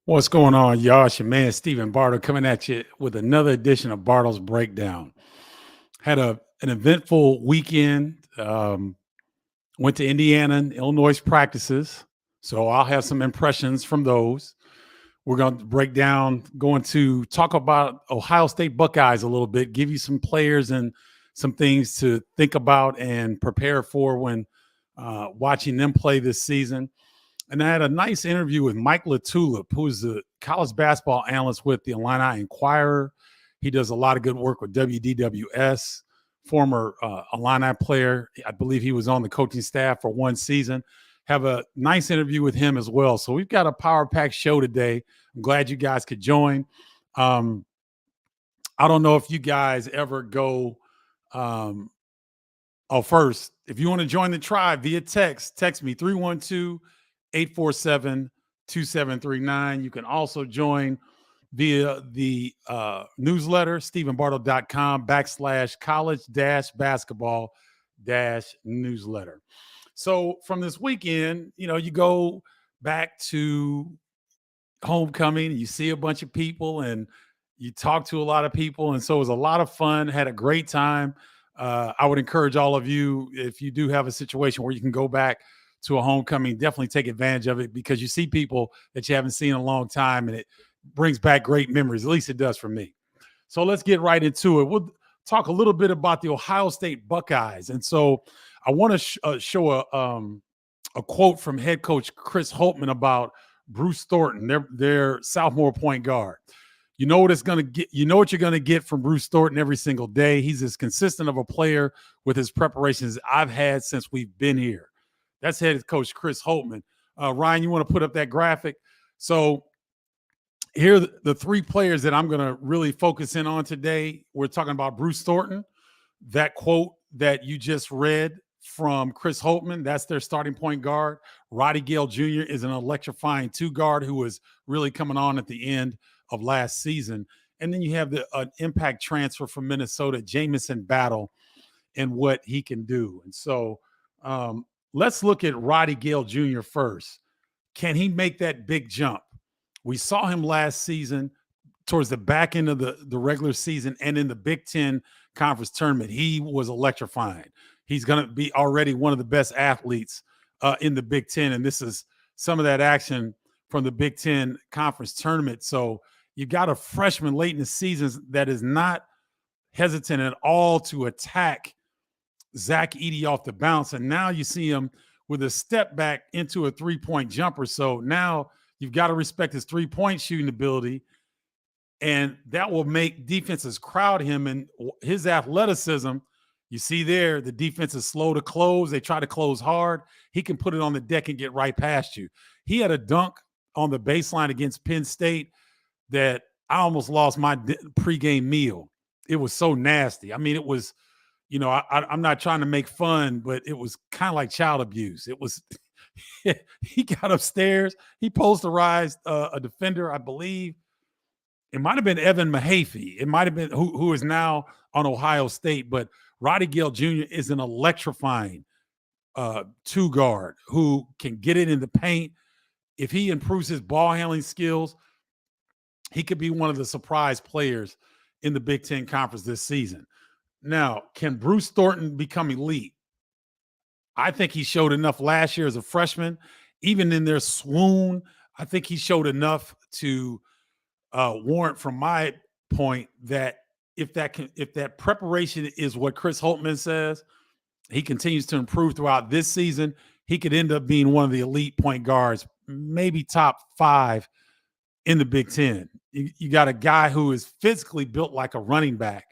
What's going on, y'all? It's your man, Stephen Bardo, coming at you with another edition of Bardo's Breakdown. Had an eventful weekend. Went to Indiana and Illinois practices. So I'll have some impressions from those. We're going to going to talk about Ohio State Buckeyes a little bit, give you some players and some things to think about and prepare for when watching them play this season. And I had a nice interview with Mike LaTulip, who is the college basketball analyst with the Illini Inquirer. He does a lot of good work with WDWS, former Illini player. I believe he was on the coaching staff for one season. Have a nice interview with him as well. So we've got a power-packed show today. I'm glad you guys could join. I don't know if you guys ever go first, if you want to join the tribe via text me 312-847-2739. You can also join via the newsletter, stephenbardo.com/college-basketball-newsletter. So from this weekend, you go back to homecoming, you see a bunch of people and you talk to a lot of people. And so it was a lot of fun, had a great time. I would encourage all of you, if you do have a situation where you can go back to a homecoming, definitely take advantage of it, because you see people that you haven't seen in a long time and it brings back great memories. At least it does for me. So let's get right into it. We'll talk a little bit about the Ohio State Buckeyes. And so I want to show a quote from head coach Chris Holtmann about Bruce Thornton, their sophomore point guard. You know what it's going to get. You know what you're going to get from Bruce Thornton every single day. He's as consistent of a player with his preparations as I've had since we've been here. That's head coach Chris Holtmann. Ryan, you want to put up that graphic? So here are the three players that I'm going to really focus in on today. We're talking about Bruce Thornton. That quote that you just read from Chris Holtmann, that's their starting point guard. Roddy Gale Jr. is an electrifying two guard who was really coming on at the end of last season. And then you have the impact transfer from Minnesota, Jamison Battle, and what he can do. And so let's look at Roddy Gale Jr. first. Can he make that big jump? We saw him last season towards the back end of the regular season and in the Big Ten conference tournament. He was electrifying. He's going to be already one of the best athletes in the Big Ten. And this is some of that action from the Big Ten conference tournament. So you got a freshman late in the season that is not hesitant at all to attack Zach Edey off the bounce. And now you see him with a step back into a three-point jumper. So now you've got to respect his three-point shooting ability, and that will make defenses crowd him. And his athleticism, you see there, the defense is slow to close. They try to close hard. He can put it on the deck and get right past you. He had a dunk on the baseline against Penn State that I almost lost my pregame meal. It was so nasty. I mean, it was, I'm not trying to make fun, but it was kind of like child abuse. It was, he got upstairs. He posterized a defender, I believe. It might have been Evan Mahaffey. It might have been who is now on Ohio State, but Roddy Gale Jr. is an electrifying two guard who can get it in the paint. If he improves his ball handling skills, he could be one of the surprise players in the Big Ten Conference this season. Now, can Bruce Thornton become elite? I think he showed enough last year as a freshman. Even in their swoon, I think he showed enough to warrant, from my point, that if that preparation is what Chris Holtmann says, he continues to improve throughout this season, he could end up being one of the elite point guards, maybe top 5 in the Big Ten. You got a guy who is physically built like a running back.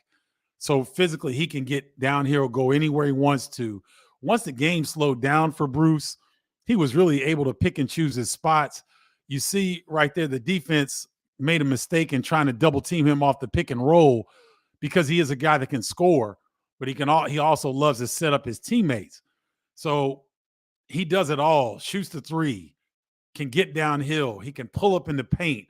So physically he can get down here or go anywhere he wants to. Once the game slowed down for Bruce, he was really able to pick and choose his spots. You see right there, the defense made a mistake in trying to double team him off the pick and roll, because he is a guy that can score, but he also loves to set up his teammates. So he does it all. Shoots the three, can get downhill. He can pull up in the paint.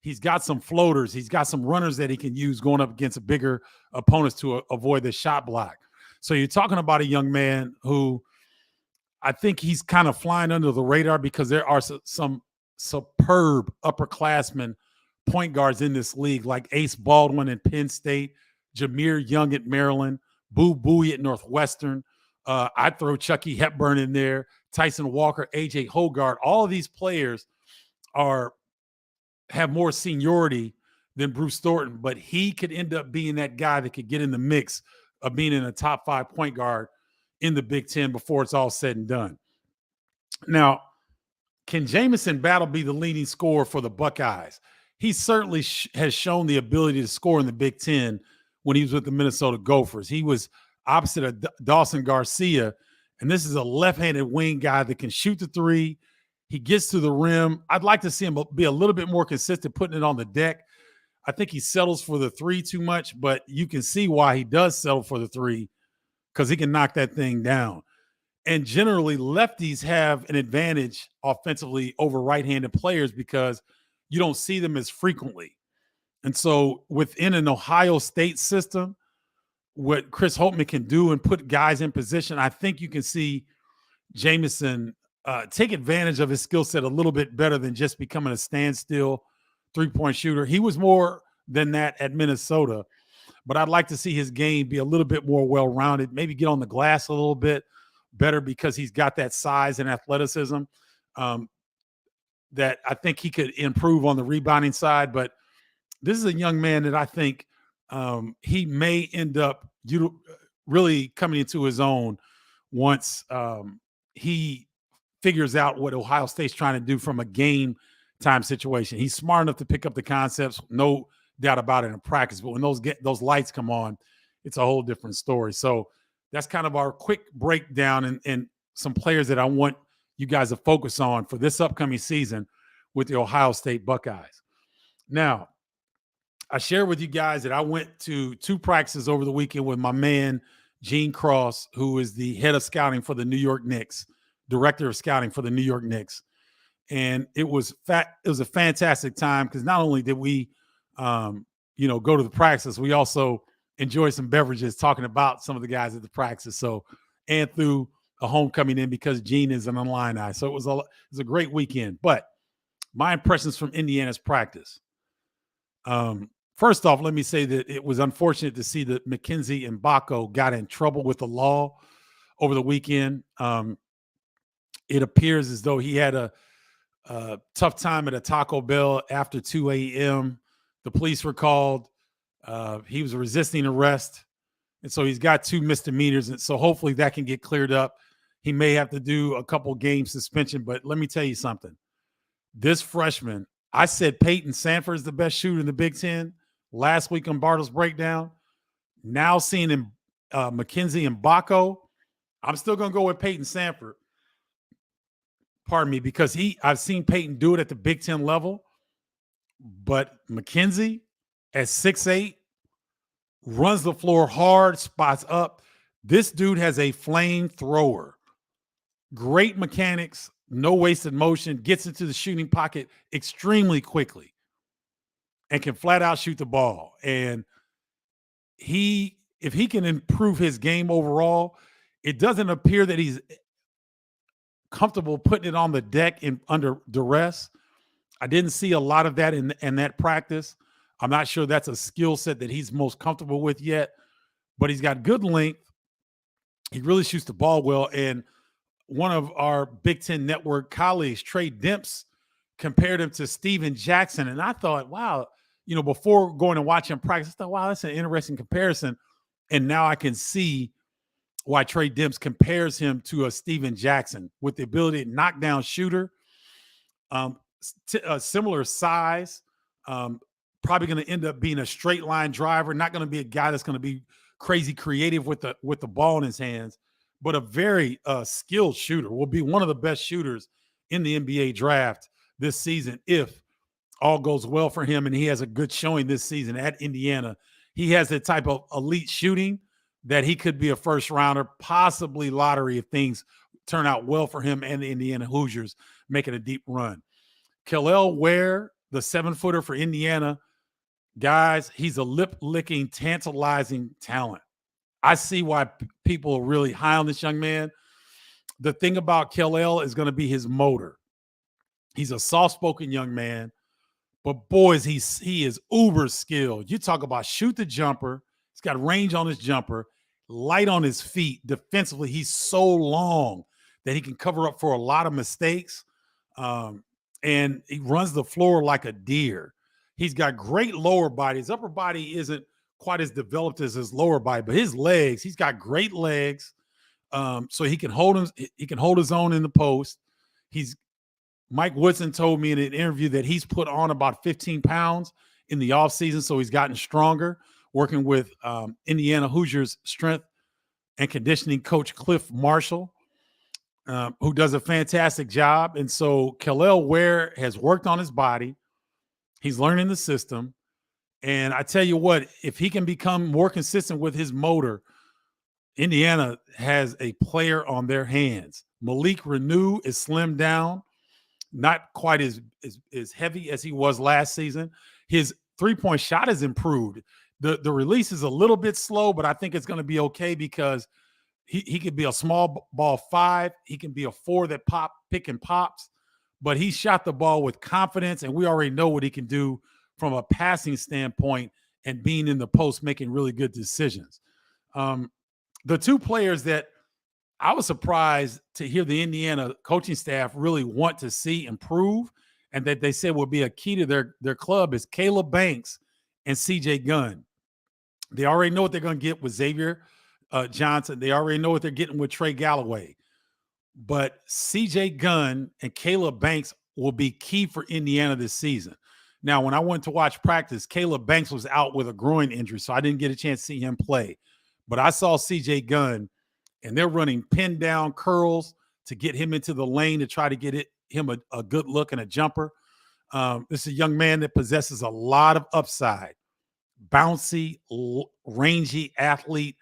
He's got some floaters. He's got some runners that he can use going up against bigger opponents to avoid the shot block. So you're talking about a young man who I think he's kind of flying under the radar, because there are some superb upperclassmen point guards in this league, like Ace Baldwin at Penn State, Jameer Young at Maryland, Boo Buie at Northwestern. I'd throw Chucky Hepburn in there, Tyson Walker, AJ Hogarth. All of these players have more seniority than Bruce Thornton, but he could end up being that guy that could get in the mix of being in a top 5 point guard in the Big Ten before it's all said and done. Now, can Jamison Battle be the leading scorer for the Buckeyes? He certainly has shown the ability to score in the Big Ten when he was with the Minnesota Gophers. He was opposite of Dawson Garcia, and this is a left-handed wing guy that can shoot the three. He gets to the rim. I'd like to see him be a little bit more consistent putting it on the deck. I think he settles for the three too much, but you can see why he does settle for the three, because he can knock that thing down. And generally, lefties have an advantage offensively over right-handed players because you don't see them as frequently. And so within an Ohio State system, what Chris Holtmann can do and put guys in position, I think you can see Jamison take advantage of his skill set a little bit better than just becoming a standstill three-point shooter. He was more than that at Minnesota, but I'd like to see his game be a little bit more well-rounded, maybe get on the glass a little bit better because he's got that size and athleticism that I think he could improve on the rebounding side. But this is a young man that I think he may end up really coming into his own once he figures out what Ohio State's trying to do from a game time situation. He's smart enough to pick up the concepts, no doubt about it, in practice. But when those lights come on, it's a whole different story. So that's kind of our quick breakdown and some players that I want you guys to focus on for this upcoming season with the Ohio State Buckeyes. Now, I shared with you guys that I went to 2 practices over the weekend with my man, Gene Cross, who is the head of scouting for the New York Knicks, director of scouting for the New York Knicks. And it was a fantastic time because not only did we, go to the practices, we also enjoyed some beverages talking about some of the guys at the practice. So, and through a homecoming in because Gene is an Illini. So it was a great weekend. But my impressions from Indiana's practice. First off, let me say that it was unfortunate to see that Mackenzie Mbako got in trouble with the law over the weekend. It appears as though he had a tough time at a Taco Bell after 2 a.m. The police were called. He was resisting arrest. And so he's got 2 misdemeanors. And so hopefully that can get cleared up. He may have to do a couple game suspension, but let me tell you something. This freshman, I said Peyton Sanford is the best shooter in the Big Ten last week on Bardo's breakdown. Now seeing him, Mackenzie Mbako, I'm still going to go with Peyton Sanford. Pardon me, because I've seen Peyton do it at the Big Ten level, but Mackenzie at 6'8", runs the floor hard, spots up. This dude has a flamethrower. Great mechanics, no wasted motion, gets into the shooting pocket extremely quickly and can flat out shoot the ball. And if he can improve his game overall, it doesn't appear that he's comfortable putting it on the deck under duress. I didn't see a lot of that in that practice. I'm not sure that's a skill set that he's most comfortable with yet, but he's got good length. He really shoots the ball well. And one of our Big Ten Network colleagues, Trey Demps, compared him to Steven Jackson. And I thought, wow, before going and watch him practice, I thought, wow, that's an interesting comparison. And now I can see why Trey Demps compares him to a Steven Jackson with the ability to knock down shooter, a similar size, probably going to end up being a straight line driver, not going to be a guy that's going to be crazy creative with the ball in his hands, but a very skilled shooter. Will be one of the best shooters in the NBA draft this season if all goes well for him and he has a good showing this season at Indiana. He has the type of elite shooting that he could be a first rounder, possibly lottery if things turn out well for him and the Indiana Hoosiers making a deep run. Kel'el Ware, the 7-footer for Indiana, guys, he's a lip-licking, tantalizing talent. I see why people are really high on this young man. The thing about Kel'el is going to be his motor. He's a soft-spoken young man, but boys, he is uber skilled. You talk about shoot the jumper. He's got range on his jumper, light on his feet. Defensively, he's so long that he can cover up for a lot of mistakes. And he runs the floor like a deer. He's got great lower body. His upper body isn't quite as developed as his lower body, but his legs, he's got great legs. So he can hold his own in the post. Mike Woodson told me in an interview that he's put on about 15 pounds in the offseason, so he's gotten stronger, working with Indiana Hoosiers strength and conditioning coach Cliff Marshall, who does a fantastic job. And so Kel'el Ware has worked on his body. He's learning the system. And I tell you what, if he can become more consistent with his motor, Indiana has a player on their hands. Malik Renew is slimmed down, not quite as heavy as he was last season. His three-point shot has improved. The release is a little bit slow, but I think it's going to be okay because he could be a small ball 5. He can be a 4 that pick and pops, but he shot the ball with confidence, and we already know what he can do from a passing standpoint and being in the post, making really good decisions. The two players that I was surprised to hear the Indiana coaching staff really want to see improve and that they said will be a key to their club is Caleb Banks and CJ Gunn. They already know what they're going to get with Xavier Johnson. They already know what they're getting with Trey Galloway. But CJ Gunn and Caleb Banks will be key for Indiana this season. Now, when I went to watch practice, Caleb Banks was out with a groin injury, so I didn't get a chance to see him play. But I saw CJ Gunn, and they're running pin down curls to get him into the lane to try to get him a good look and a jumper. This is a young man that possesses a lot of upside. Bouncy, rangy athlete,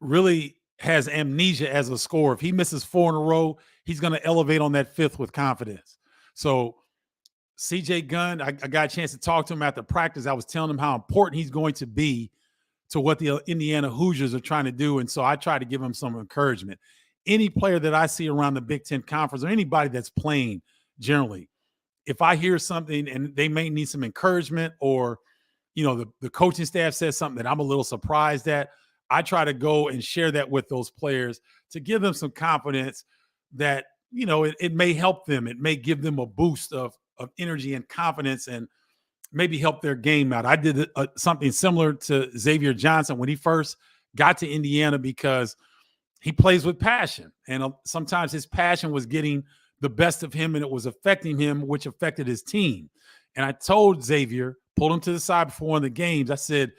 really has amnesia as a scorer. If he misses 4 in a row, he's going to elevate on that 5th with confidence. So CJ Gunn, I got a chance to talk to him after practice. I was telling him how important he's going to be to what the Indiana Hoosiers are trying to do. And so I try to give him some encouragement. Any player that I see around the Big Ten Conference or anybody that's playing generally, if I hear something and they may need some encouragement or, you know, the coaching staff says something that I'm a little surprised at, I try to go and share that with those players to give them some confidence that, you know, it may help them. It may give them a boost of energy and confidence and maybe help their game out. I did something similar to Xavier Johnson when he first got to Indiana because he plays with passion. And sometimes his passion was getting the best of him and it was affecting him, which affected his team. And I told Xavier, pulled him to the side before one of the games, I said,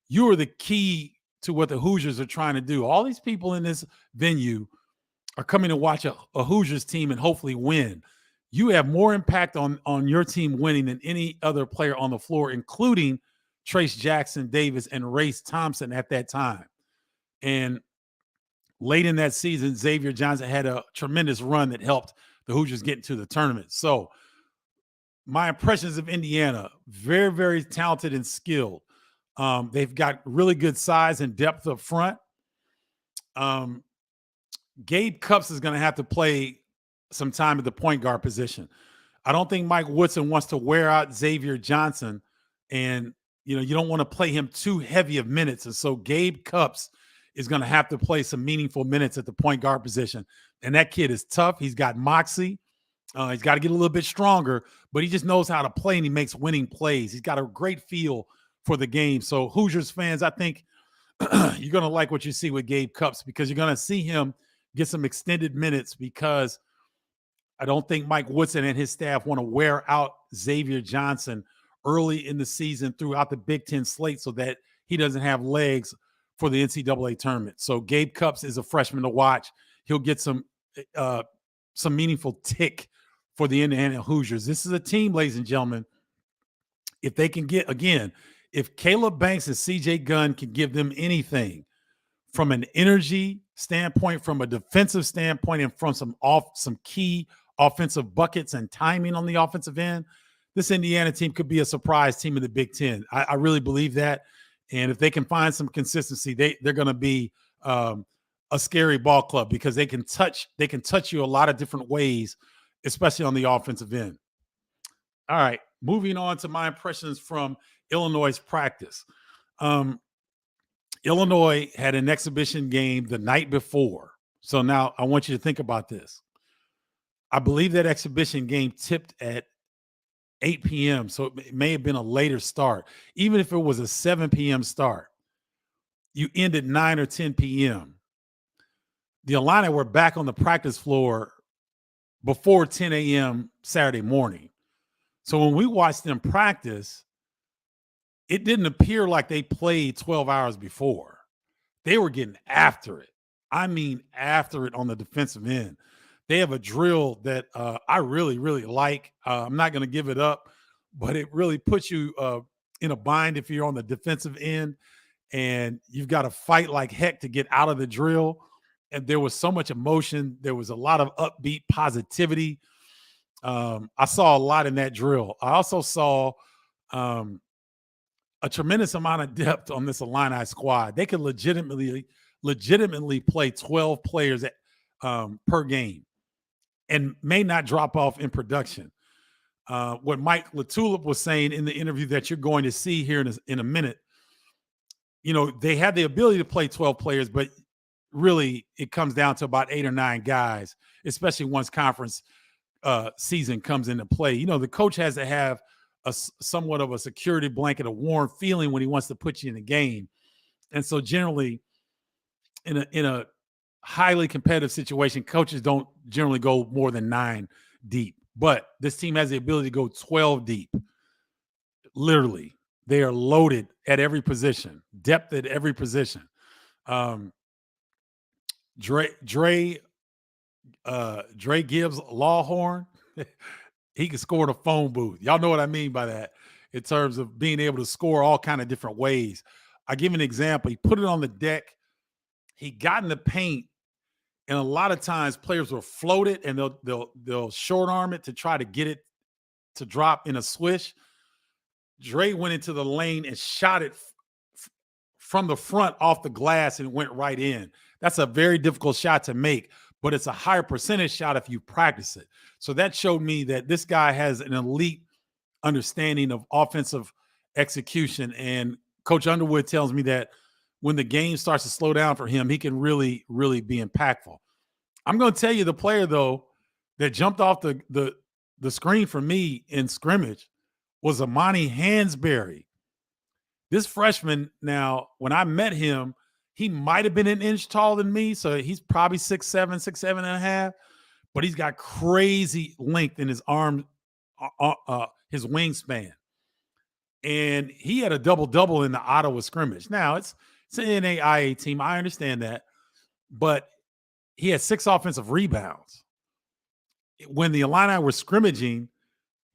you are the key to what the Hoosiers are trying to do. All these people in this venue are coming to watch a Hoosiers team and hopefully win. You have more impact on your team winning than any other player on the floor, including Trace Jackson Davis and Race Thompson at that time. And late in that season, Xavier Johnson had a tremendous run that helped the Hoosiers get into the tournament. So my impressions of Indiana, very, very talented and skilled. They've got really good size and depth up front. Gabe Cupps is going to have to play some time at the point guard position. I don't think Mike Woodson wants to wear out Xavier Johnson, and you don't want to play him too heavy of minutes. And so Gabe Cupps is going to have to play some meaningful minutes at the point guard position. And that kid is tough. He's got moxie. He's got to get a little bit stronger, but he just knows how to play and he makes winning plays. He's got a great feel for the game. So Hoosiers fans, I think you're going to like what you see with Gabe Cupps because you're going to see him get some extended minutes because I don't think Mike Woodson and his staff want to wear out Xavier Johnson early in the season throughout the Big Ten slate so that he doesn't have legs for the NCAA tournament. So Gabe Cupps is a freshman to watch. He'll get some meaningful tick for the Indiana Hoosiers. This is a team, ladies and gentlemen, if they can get, again, if Caleb Banks and CJ Gunn can give them anything from an energy standpoint, from a defensive standpoint, and from some key offensive buckets and timing on the offensive end, this Indiana team could be a surprise team in the Big Ten. I really believe that. And if they can find some consistency, they're going to be a scary ball club because they can touch you a lot of different ways, especially on the offensive end. All right. Moving on to my impressions from Illinois' practice. Illinois had an exhibition game the night before. So now I want you to think about this. I believe that exhibition game tipped at 8 p.m. So it may have been a later start. Even if it was a 7 p.m. start, you end at 9 or 10 p.m. The Illini were back on the practice floor before 10 a.m. Saturday morning. So when we watched them practice, it didn't appear like they played 12 hours before. They were getting after it. I mean, after it on the defensive end. They have a drill that I really, really like. I'm not going to give it up, but it really puts you in a bind if you're on the defensive end and you've got to fight like heck to get out of the drill. And there was so much emotion. There was a lot of upbeat positivity. I saw a lot in that drill. I also saw a tremendous amount of depth on this Illini squad. They could legitimately play 12 players per game and may not drop off in production. What Mike LaTulip was saying in the interview that you're going to see here in a minute, you know, they had the ability to play 12 players, but really it comes down to about 8 or 9 guys, especially once conference season comes into play. You know, the coach has to have somewhat of a security blanket, a warm feeling when he wants to put you in a game. And so generally in a highly competitive situation, coaches don't generally go more than 9 deep. But this team has the ability to go 12 deep. Literally, they are loaded at every position, depth at every position. Dre Gibbs Lawhorn, he can score in a phone booth. Y'all know what I mean by that in terms of being able to score all kind of different ways. I give an example. He put it on the deck. He got in the paint, and a lot of times players will float it and they'll short arm it to try to get it to drop in a swish. Dre went into the lane and shot it from the front off the glass and went right in. That's a very difficult shot to make, but it's a higher percentage shot if you practice it. So that showed me that this guy has an elite understanding of offensive execution. And Coach Underwood tells me that when the game starts to slow down for him, he can really, really be impactful. I'm going to tell you the player, though, that jumped off the screen for me in scrimmage was Amani Hansberry. This freshman, now, when I met him, he might have been an inch taller than me, so he's probably 6'7", 6'7.5", but he's got crazy length in his arm, his wingspan. And he had a double-double in the Ottawa scrimmage. Now, it's an NAIA team. I understand that. But he had 6 offensive rebounds. When the Illini were scrimmaging,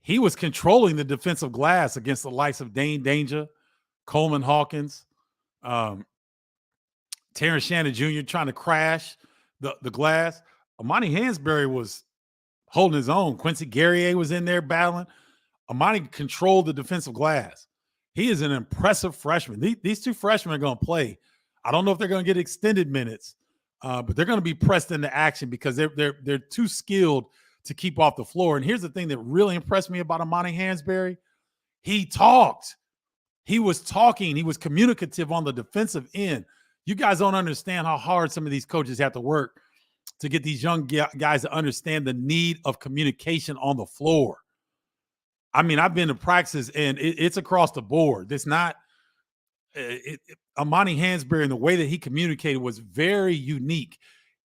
he was controlling the defensive glass against the likes of Dane Danger, Coleman Hawkins, Terrence Shannon Jr. trying to crash the glass. Amani Hansberry was holding his own. Quincy Guerrier was in there battling. Amani controlled the defensive glass. He is an impressive freshman. These 2 freshmen are going to play. I don't know if they're going to get extended minutes, but they're going to be pressed into action because they're too skilled to keep off the floor. And here's the thing that really impressed me about Amani Hansberry. He talked. He was talking. He was communicative on the defensive end. You guys don't understand how hard some of these coaches have to work to get these young guys to understand the need of communication on the floor. I mean, I've been to practices, and it's across the board. It's not Amani Hansberry, and the way that he communicated was very unique.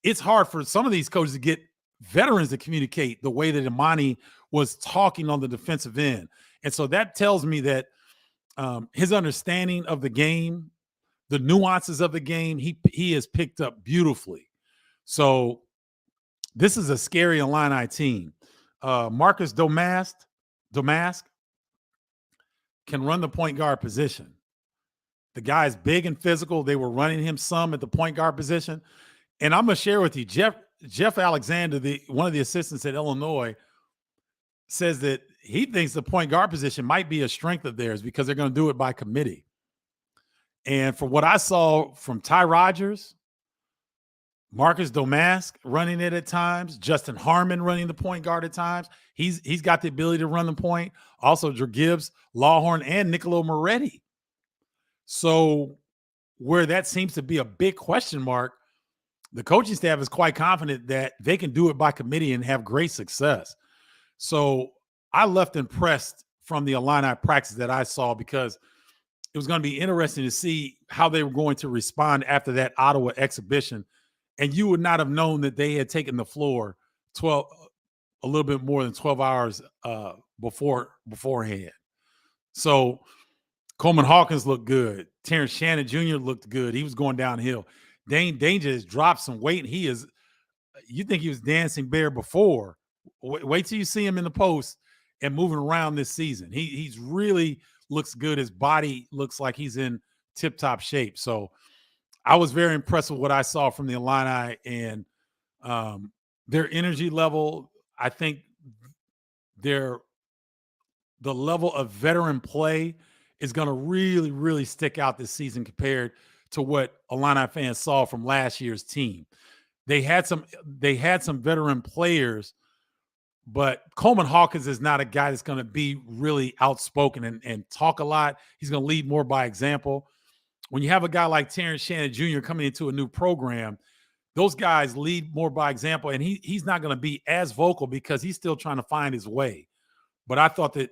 It's hard for some of these coaches to get veterans to communicate the way that Amani was talking on the defensive end. And so that tells me that his understanding of the game, the nuances of the game, he has picked up beautifully. So this is a scary Illini team. Marcus Domask can run the point guard position. The guy is big and physical. They were running him some at the point guard position. And I'm going to share with you, Jeff Alexander, one of the assistants at Illinois, says that he thinks the point guard position might be a strength of theirs because they're going to do it by committee. And from what I saw from Ty Rodgers, Marcus Domask running it at times. Justin Harmon running the point guard at times. He's got the ability to run the point. Also, Drew Gibbs, Lawhorn, and Nicolo Moretti. So where that seems to be a big question mark, the coaching staff is quite confident that they can do it by committee and have great success. So I left impressed from the Illini practice that I saw, because it was going to be interesting to see how they were going to respond after that Ottawa exhibition. And you would not have known that they had taken the floor a little bit more than 12 hours beforehand. So Coleman Hawkins looked good. Terrence Shannon Jr. looked good. He was going downhill. Dane Danger has dropped some weight. You think he was dancing bear before. Wait till you see him in the post and moving around this season. He's really looks good. His body looks like he's in tip-top shape. So I was very impressed with what I saw from the Illini and their energy level. I think the level of veteran play is going to really, really stick out this season compared to what Illini fans saw from last year's team. They had some veteran players, but Coleman Hawkins is not a guy that's going to be really outspoken and talk a lot. He's going to lead more by example. When you have a guy like Terrence Shannon Jr. coming into a new program, those guys lead more by example, and he's not going to be as vocal because he's still trying to find his way. But I thought that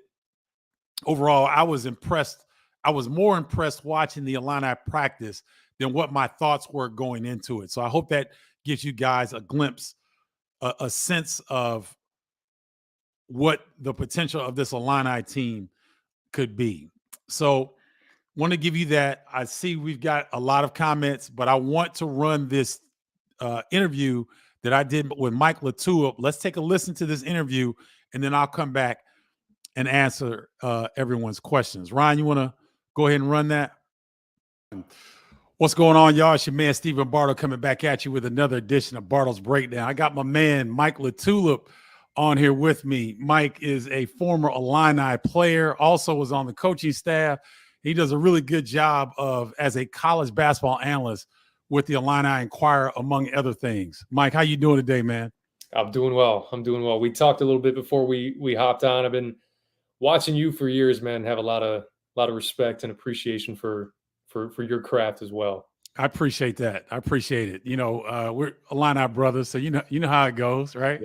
overall, I was impressed. I was more impressed watching the Illini practice than what my thoughts were going into it. So I hope that gives you guys a glimpse, a sense of what the potential of this Illini team could be. So want to give you that. I see we've got a lot of comments, but I want to run this interview that I did with Mike LaTulip. Let's take a listen to this interview, and then I'll come back and answer everyone's questions. Ryan, you want to go ahead and run that? What's going on, y'all? It's your man, Stephen Bardo, coming back at you with another edition of Bardo's Breakdown. I got my man, Mike LaTulip, on here with me. Mike is a former Illini player, also was on the coaching staff. He does a really good job as a college basketball analyst with the Illini Inquirer, among other things. Mike, how you doing today, man? I'm doing well. We talked a little bit before we hopped on. I've been watching you for years, man. Have a lot of respect and appreciation for your craft as well. I appreciate that. I appreciate it. You know, we're Illini brothers, so you know how it goes, right?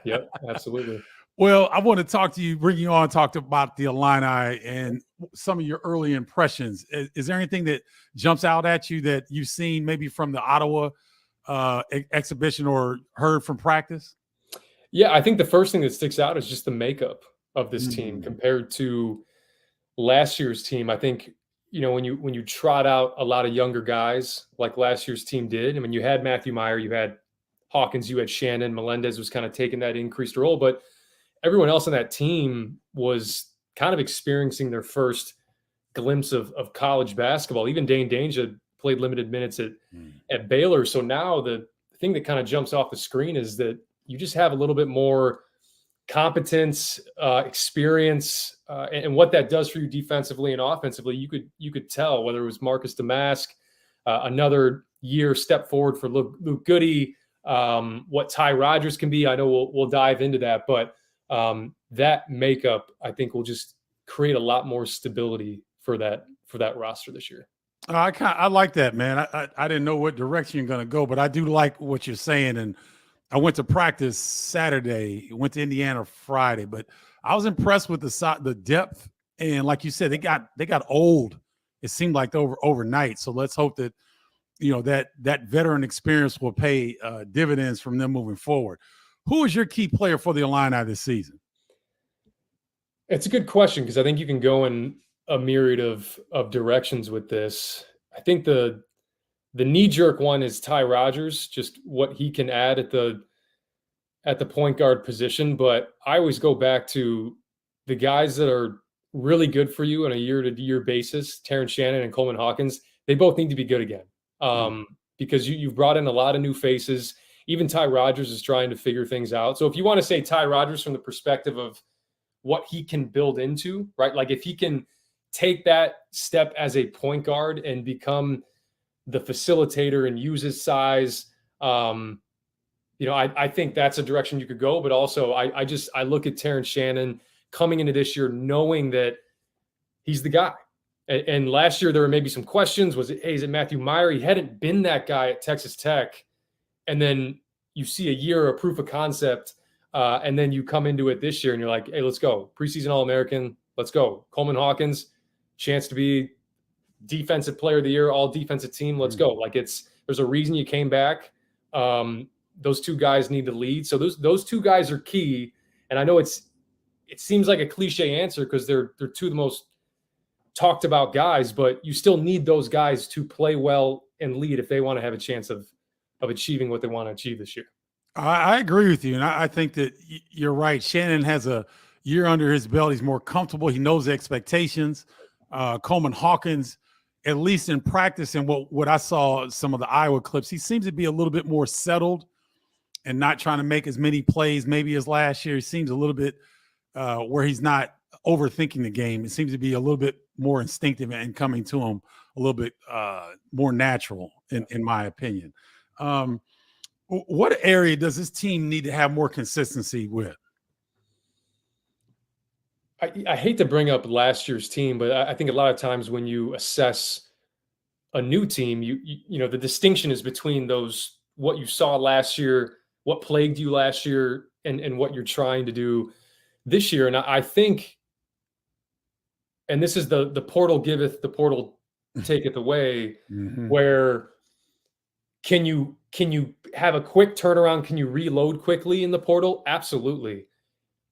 Yep, absolutely. Well, I want to bring you on, talk about the Illini and some of your early impressions. Is there anything that jumps out at you that you've seen maybe from the Ottawa exhibition or heard from practice? Yeah, I think the first thing that sticks out is just the makeup of this team compared to last year's team. I think, you know, when you trot out a lot of younger guys like last year's team did, I mean, you had Matthew Meyer, you had Hawkins, you had Shannon, Melendez was kind of taking that increased role, but everyone else on that team was kind of experiencing their first glimpse of college basketball. Even Dane Danger played limited minutes at Baylor. So now the thing that kind of jumps off the screen is that you just have a little bit more competence, experience, and what that does for you defensively and offensively. You could tell whether it was Marcus Domask, another step forward for Luke Goody, what Ty Rodgers can be. I know we'll dive into that, but that makeup, I think, will just create a lot more stability for that roster this year. I like that, man. I didn't know what direction you're going to go, but I do like what you're saying. And I went to practice Saturday, went to Indiana Friday, but I was impressed with the depth. And like you said, they got old. It seemed like overnight. So let's hope that, you know, that veteran experience will pay dividends from them moving forward. Who is your key player for the Illini this season? It's a good question, because I think you can go in a myriad of directions with this. I think the knee-jerk one is Ty Rodgers, just what he can add at the point guard position. But I always go back to the guys that are really good for you on a year-to-year basis, Terrence Shannon and Coleman Hawkins. They both need to be good again, because you've brought in a lot of new faces. Even Ty Rodgers is trying to figure things out. So if you want to say Ty Rodgers from the perspective of what he can build into, right? Like if he can take that step as a point guard and become the facilitator and use his size I think that's a direction you could go, but also I look at Terrence Shannon coming into this year knowing that he's the guy. And last year there were maybe some questions. Is it Matthew Meyer? He hadn't been that guy at Texas Tech. And then you see a year of proof of concept, and then you come into it this year and you're like, hey, let's go. Preseason All-American, let's go. Coleman Hawkins, chance to be defensive player of the year, all defensive team, let's go. Like there's a reason you came back. Those two guys need to lead. So those two guys are key. And I know it seems like a cliche answer because they're two of the most talked about guys, but you still need those guys to play well and lead if they want to have a chance of achieving what they want to achieve this year. I agree with you. And I think that you're right. Shannon has a year under his belt. He's more comfortable. He knows the expectations. Coleman Hawkins, at least in practice and what I saw some of the Iowa clips, he seems to be a little bit more settled and not trying to make as many plays maybe as last year. He seems a little bit where he's not overthinking the game. It seems to be a little bit more instinctive and coming to him a little bit more natural, in my opinion. What area does this team need to have more consistency with? I hate to bring up last year's team, but I think a lot of times when you assess a new team, you know the distinction is between those what you saw last year, what plagued you last year, and what you're trying to do this year. And I think, and this is the portal giveth, the portal taketh away, where can you have a quick turnaround? Can you reload quickly in the portal? Absolutely.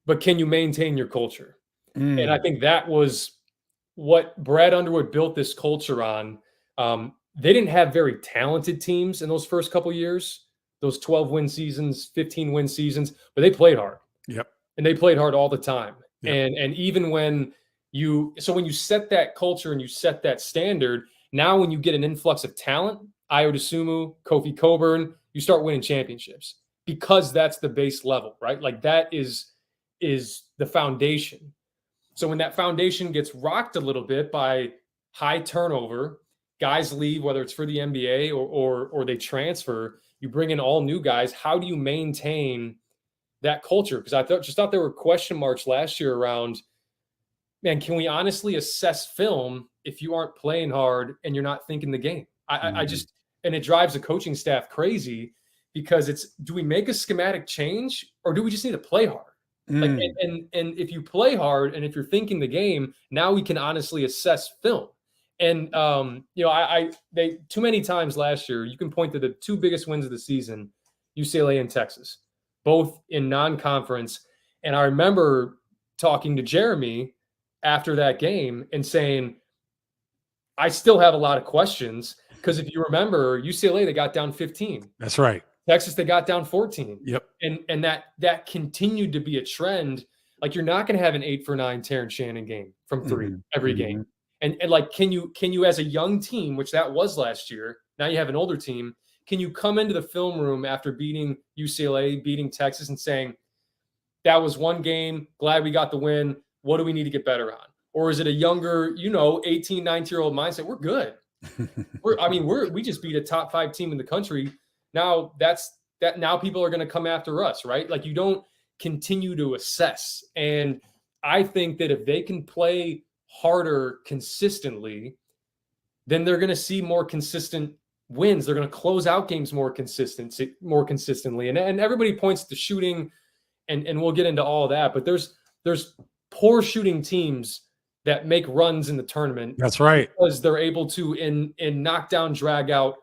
But can you maintain your culture? And I think that was what Brad Underwood built this culture on. They didn't have very talented teams in those first couple of years, those 12-win seasons, 15-win seasons, but they played hard. Yep. And they played hard all the time. Yep. And even when you set that culture and you set that standard, now when you get an influx of talent, Ayo Dosunmu, Kofi Coburn, you start winning championships because that's the base level, right? Like that is the foundation. So when that foundation gets rocked a little bit by high turnover, guys leave, whether it's for the NBA or they transfer, you bring in all new guys. How do you maintain that culture? Because I thought there were question marks last year around, man, can we honestly assess film if you aren't playing hard and you're not thinking the game? I just, and it drives the coaching staff crazy because do we make a schematic change or do we just need to play hard? Like, and if you play hard and if you're thinking the game, now we can honestly assess film. And they too many times last year, you can point to the two biggest wins of the season, UCLA and Texas, both in non-conference. And I remember talking to Jeremy after that game and saying, I still have a lot of questions because if you remember UCLA, they got down 15. That's right. Texas, they got down 14. Yep. And that continued to be a trend. Like you're not going to have an 8-for-9 Terrence Shannon game from three every game. And like, can you as a young team, which that was last year, now you have an older team, can you come into the film room after beating UCLA, beating Texas and saying, that was one game, glad we got the win. What do we need to get better on? Or is it a younger, 18, 19-year-old mindset? We're good. We just beat a top 5 team in the country. Now now people are going to come after us, right? Like you don't continue to assess. And I think that if they can play harder consistently, then they're going to see more consistent wins. They're going to close out games more consistently. And everybody points to shooting and we'll get into all of that, but there's poor shooting teams that make runs in the tournament. That's right. Because they're able to in knockdown, drag out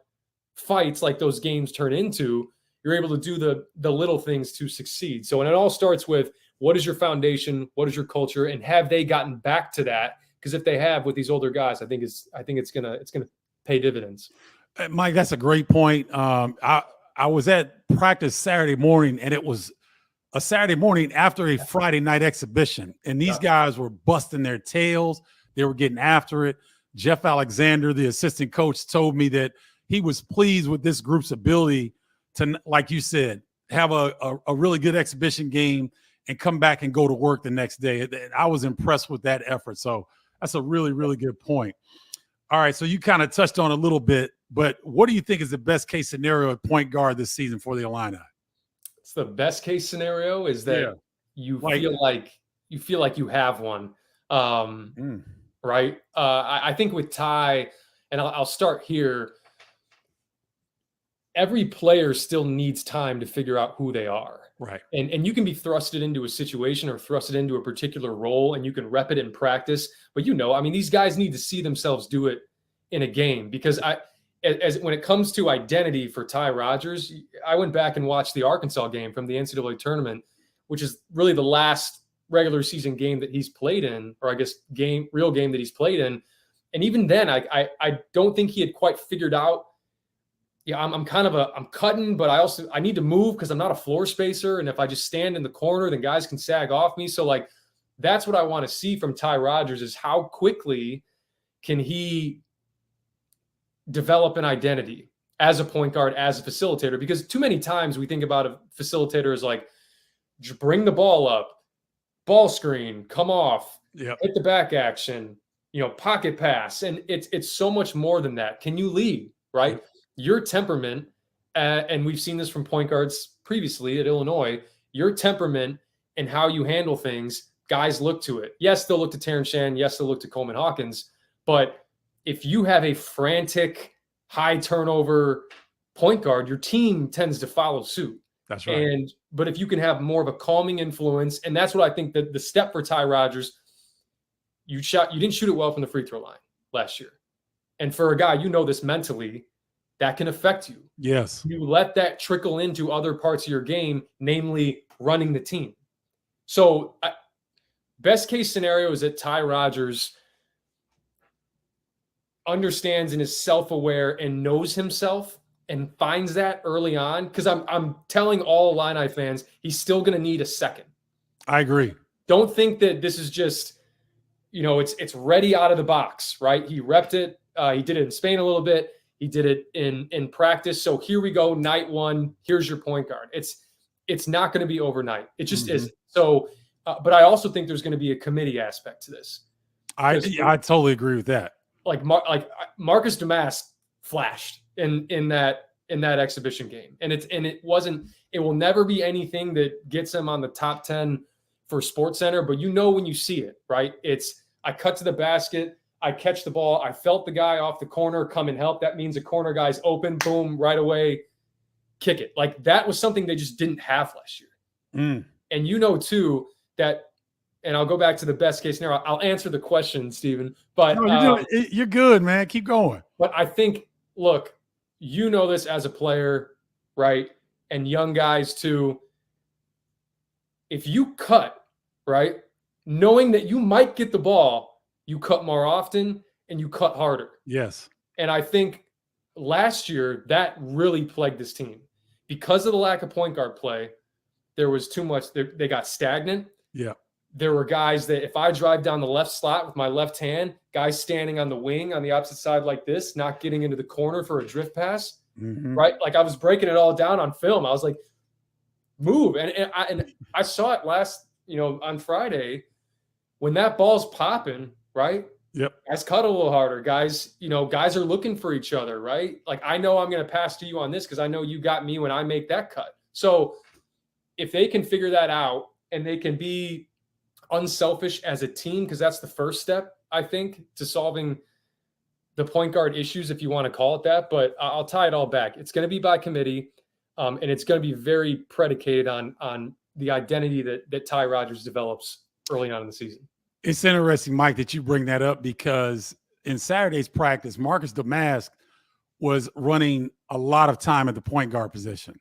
fights like those games turn into, you're able to do the little things to succeed. So, and it all starts with what is your foundation, what is your culture, and have they gotten back to that? Because if they have with these older guys, I think it's gonna pay dividends. Mike, that's a great point. I was at practice Saturday morning, and it was a Saturday morning after a Friday night exhibition, and these guys were busting their tails. They were getting after it. Jeff Alexander, the assistant coach, told me that he was pleased with this group's ability to, like you said, have a really good exhibition game and come back and go to work the next day. I was impressed with that effort. So that's a really, really good point. All right, so you kind of touched on a little bit But what do you think is the best case scenario at point guard this season for the Illini? It's the best case scenario is that you feel like you have one. Right. I think with Ty, and I'll start here. Every player still needs time to figure out who they are. Right. And you can be thrusted into a situation or thrusted into a particular role, and you can rep it in practice. But these guys need to see themselves do it in a game, because when it comes to identity for Ty Rodgers, I went back and watched the Arkansas game from the NCAA tournament, which is really the last regular season game that he's played in, or I guess real game that he's played in. And even then, I don't think he had quite figured out. Yeah, I'm cutting, but I need to move because I'm not a floor spacer. And if I just stand in the corner, then guys can sag off me. So that's what I want to see from Ty Rodgers, is how quickly can he develop an identity as a point guard, as a facilitator, because too many times we think about a facilitator as like, bring the ball up, ball screen, come off, hit the back action, pocket pass. And it's so much more than that. Can you lead, right? Your temperament, and we've seen this from point guards previously at Illinois, your temperament and how you handle things, guys look to it. Yes, they'll look to Terrence Shannon. Yes, they'll look to Coleman Hawkins. But if you have a frantic, high turnover point guard, your team tends to follow suit. That's right. But if you can have more of a calming influence, and that's what I think that the step for Ty Rodgers, you didn't shoot it well from the free throw line last year. And for a guy, this mentally, that can affect you. Yes. You let that trickle into other parts of your game, namely running the team. So best case scenario is that Ty Rodgers understands and is self-aware and knows himself and finds that early on. Because I'm telling all Illini fans, he's still going to need a second. I agree. Don't think that this is just, it's ready out of the box, right? He repped it. He did it in Spain a little bit. He did it in practice. So here we go, night one. Here's your point guard. It's not going to be overnight. It just isn't. So, but I also think there's going to be a committee aspect to this. I totally agree with that. Like Marcus Damask flashed in that exhibition game, and it will never be anything that gets him on the top 10 for SportsCenter. But when you see it, right? I cut to the basket. I catch the ball. I felt the guy off the corner come and help. That means the corner guy's open. Boom, right away, kick it. Like that was something they just didn't have last year. And too, that, and I'll go back to the best case scenario. I'll answer the question, Stephen. But you're good, man. Keep going. But I think, look, this as a player, right? And young guys too. If you cut, right, knowing that you might get the ball, you cut more often and you cut harder. Yes. And I think last year that really plagued this team because of the lack of point guard play. There was too much. They got stagnant. Yeah. There were guys that if I drive down the left slot with my left hand, guys standing on the wing on the opposite side like this, not getting into the corner for a drift pass, right? Like I was breaking it all down on film. I was like, move. And I saw it on Friday when that ball's popping. Right? Yep. Guys cut a little harder. Guys are looking for each other, right? Like I know I'm going to pass to you on this because I know you got me when I make that cut. So if they can figure that out and they can be unselfish as a team, because that's the first step, I think, to solving the point guard issues, if you want to call it that. But I'll tie it all back. It's going to be by committee, and it's going to be very predicated on the identity that Ty Rodgers develops early on in the season. It's interesting, Mike, that you bring that up because in Saturday's practice, Marcus Damask was running a lot of time at the point guard position.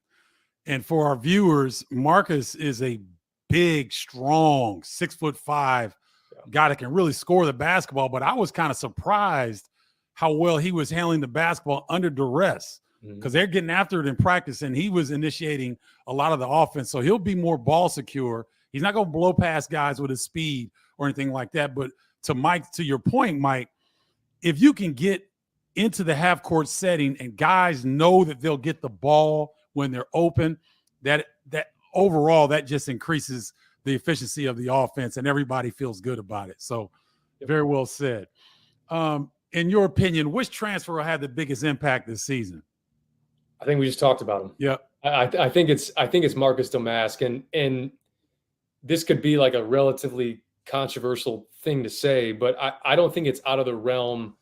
And for our viewers, Marcus is a big, strong, 6'5" guy that can really score the basketball. But I was kind of surprised how well he was handling the basketball under duress because they're getting after it in practice, and he was initiating a lot of the offense. So he'll be more ball secure. He's not going to blow past guys with his speed or anything like that. But to your point, Mike, if you can get into the half court setting and guys know that they'll get the ball when they're open, that overall, that just increases the efficiency of the offense and everybody feels good about it. So very well said. In your opinion, which transfer will have the biggest impact this season? I think we just talked about him. Yeah. I think it's Marcus Domask, and this could be like a relatively controversial thing to say, but I don't think it's out of the realm,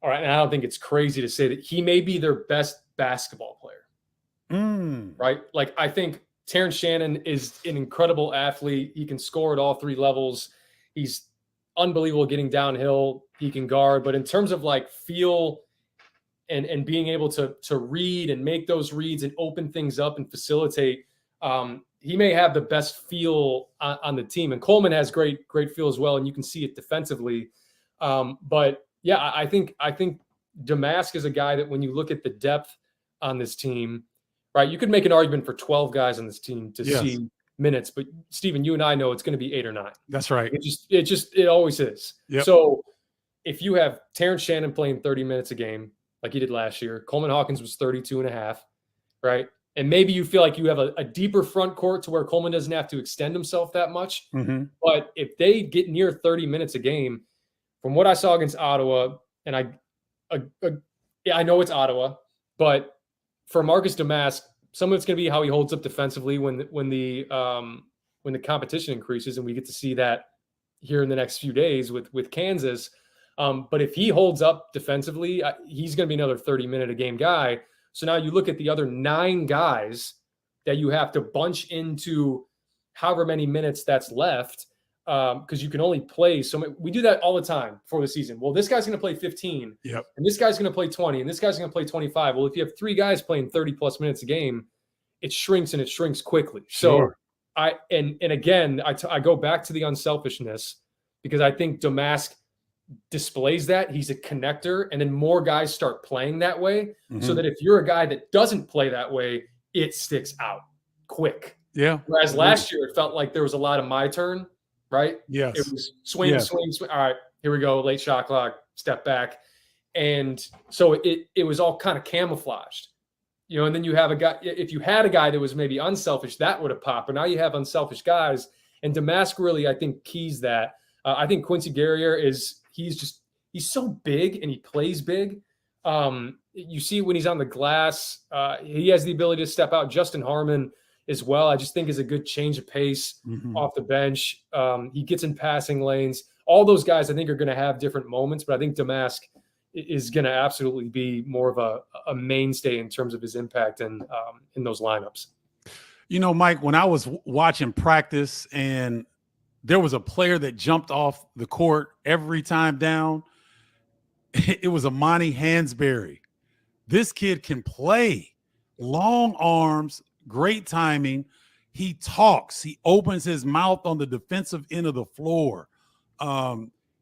or I don't think it's crazy to say that he may be their best basketball player. Right? Like, I think Terrence Shannon is an incredible athlete. He can score at all three levels. He's unbelievable getting downhill. He can guard, but in terms of like feel and being able to read and make those reads and open things up and facilitate, he may have the best feel on the team. And Coleman has great feel as well, and you can see it defensively. But yeah, I think Domask is a guy that when you look at the depth on this team, right, you could make an argument for 12 guys on this team to see minutes, but Stephen, you and I know it's going to be 8 or 9. That's right. It always is. Yep. So if you have Terrence Shannon playing 30 minutes a game, like he did last year, Coleman Hawkins was 32 and a half, right? And maybe you feel like you have a deeper front court to where Coleman doesn't have to extend himself that much. But if they get near 30 minutes a game, from what I saw against Ottawa, and I know it's Ottawa, but for Marcus Domask, some of it's going to be how he holds up defensively when the competition increases, and we get to see that here in the next few days with Kansas. But if he holds up defensively, he's going to be another 30-minute a game guy. So now you look at the other 9 guys that you have to bunch into however many minutes that's left, because you can only play so many. We do that all the time for the season. Well, this guy's going to play 15, and this guy's going to play 20, and this guy's going to play 25. Well, if you have 3 guys playing 30-plus minutes a game, it shrinks, and it shrinks quickly. Sure. So again, I go back to the unselfishness, because I think Domask displays that. He's a connector, and then more guys start playing that way, so that if you're a guy that doesn't play that way, it sticks out quick. Yeah. Whereas last year, it felt like there was a lot of my turn, right? Yes. It was swing. All right, here we go. Late shot clock, step back. And so it was all kind of camouflaged, and then you have a guy, if you had a guy that was maybe unselfish, that would have popped. But now you have unselfish guys, and Domask really, I think, keys that. I think Quincy Guerrier he's so big, and he plays big. You see when he's on the glass, he has the ability to step out. Justin Harmon as well, I just think is a good change of pace off the bench. He gets in passing lanes. All those guys I think are going to have different moments, but I think Domask is going to absolutely be more of a mainstay in terms of his impact in those lineups. Mike, when I was watching practice and there was a player that jumped off the court every time down, it was Amani Hansberry. This kid can play. Long arms, great timing. He talks. He opens his mouth on the defensive end of the floor.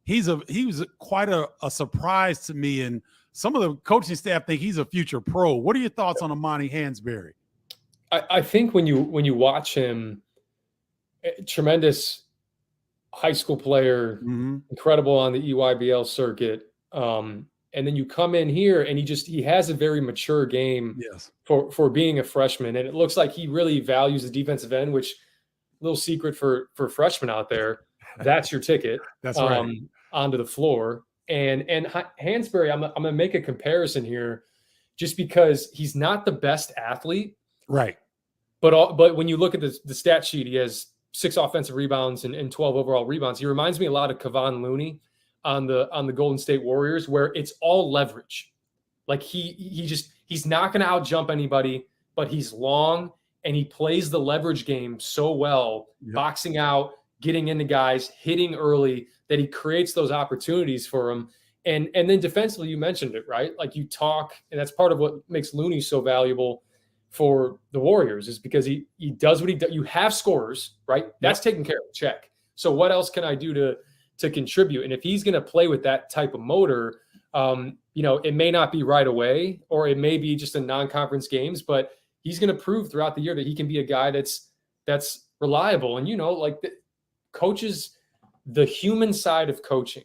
He was quite a surprise to me, and some of the coaching staff think he's a future pro. What are your thoughts on Amani Hansberry? I think when you watch him, tremendous high school player, incredible on the EYBL circuit. And then you come in here and he has a very mature game for being a freshman. And it looks like he really values the defensive end, which, little secret for freshmen out there, that's your ticket. That's right. Onto the floor. And Hansberry, I'm going to make a comparison here just because he's not the best athlete. Right. But when you look at the stat sheet, he has 6 offensive rebounds and 12 overall rebounds. He reminds me a lot of Kevon Looney on the Golden State Warriors, where it's all leverage. Like he's not going to out jump anybody, but he's long and he plays the leverage game so well, boxing out, getting into guys, hitting early, that he creates those opportunities for him. And then defensively, you mentioned it, right? Like you talk, and that's part of what makes Looney so valuable for the Warriors, is because he does what he does. You have scorers, right? That's taken care of. Check. So what else can I do to contribute? And if he's going to play with that type of motor, it may not be right away, or it may be just in non-conference games, but he's going to prove throughout the year that he can be a guy that's reliable. And, coaches, the human side of coaching,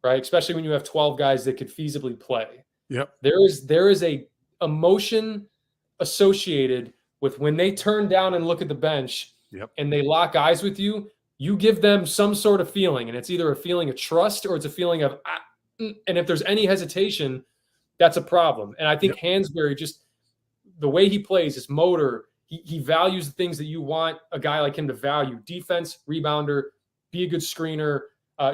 right? Especially when you have 12 guys that could feasibly play. Yep. There is a emotion associated with when they turn down and look at the bench and they lock eyes with you, you give them some sort of feeling, and it's either a feeling of trust or it's a feeling of And if there's any hesitation, that's a problem. And I think Hansberry, just the way he plays, his motor, he values the things that you want a guy like him to value: defense, rebounder, be a good screener,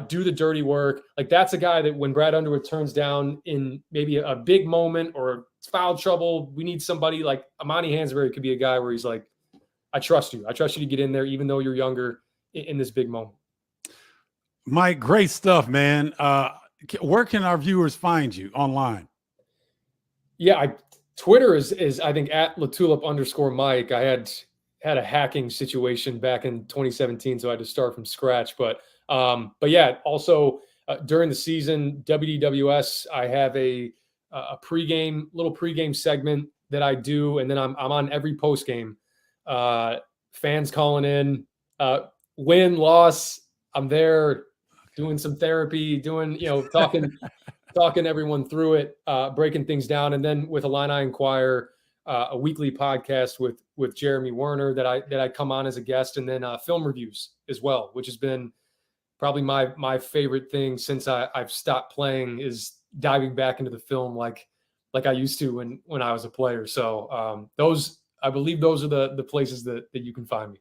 do the dirty work. Like, that's a guy that when Brad Underwood turns down in maybe a big moment or foul trouble, we need somebody like Amani Hansberry could be a guy where he's like, I trust you. I trust you to get in there, even though you're younger, in this big moment. Mike, great stuff, man. Where can our viewers find you online? Yeah, Twitter is I think at LaTulip_Mike. I had a hacking situation back in 2017, so I had to start from scratch. But yeah, also during the season, WDWS, I have a little pregame segment that I do, and then I'm on every postgame. Fans calling in, win, loss, I'm there doing some therapy, talking everyone through it, breaking things down. And then with Illini Inquirer, a weekly podcast with Jeremy Werner that I come on as a guest, and then film reviews as well, which has been probably my favorite thing since I've stopped playing, is diving back into the film like I used to when I was a player. So I believe those are the places that you can find me.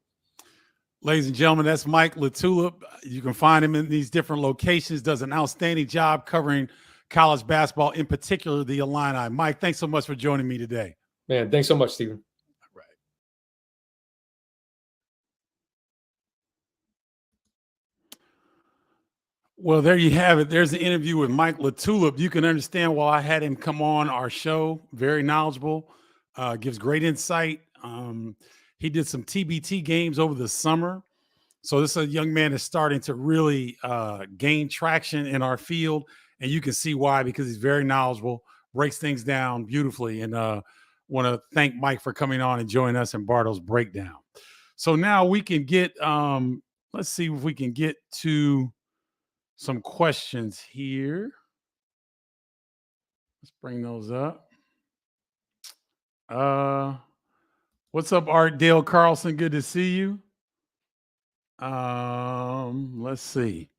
Ladies and gentlemen, that's Mike LaTulip. You can find him in these different locations. Does an outstanding job covering college basketball, in particular the Illini. Mike, thanks so much for joining me today. Man, thanks so much, Stephen. All right. Well, there you have it. There's an interview with Mike LaTulip. You can understand why I had him come on our show. Very knowledgeable, gives great insight. He did some TBT games over the summer. So this is a young man that's starting to really gain traction in our field. And you can see why, because he's very knowledgeable, breaks things down beautifully. And want to thank Mike for coming on and joining us in Bardo's Breakdown. So now we can get, let's see if we can get to some questions here. Let's bring those up. What's up, Art Dale Carlson? Good to see you. Let's see.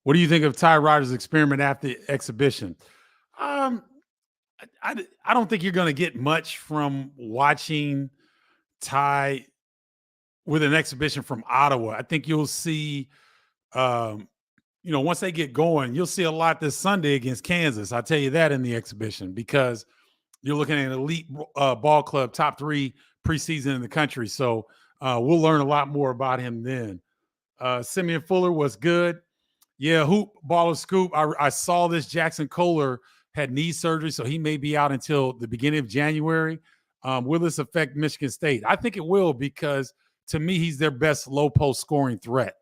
What do you think of Ty Rodgers' experiment after the exhibition? I don't think you're going to get much from watching Ty with an exhibition from Ottawa. I think you'll see, once they get going, you'll see a lot this Sunday against Kansas. I'll tell you that in the exhibition, because you're looking at an elite ball club, top 3 preseason in the country. So we'll learn a lot more about him then. Simeon Fuller was good. Yeah, hoop, baller, scoop. I saw this. Jackson Kohler had knee surgery, so he may be out until the beginning of January. Will this affect Michigan State? I think it will, because to me, he's their best low post scoring threat.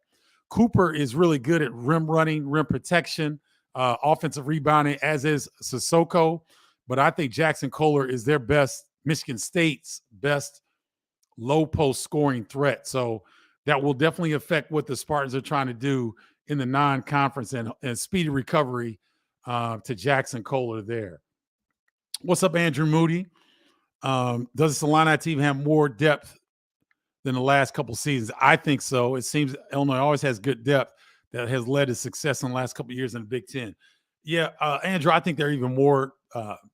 Cooper is really good at rim running, rim protection, offensive rebounding, as is Sissoko. But I think Jackson Kohler is their best, Michigan State's best low post scoring threat. So that will definitely affect what the Spartans are trying to do in the non-conference and speedy recovery to Jackson Kohler there. What's up, Andrew Moody? Does the Illini team have more depth than the last couple seasons? I think so. It seems Illinois always has good depth that has led to success in the last couple of years in the Big Ten. Yeah, Andrew, I think they're even more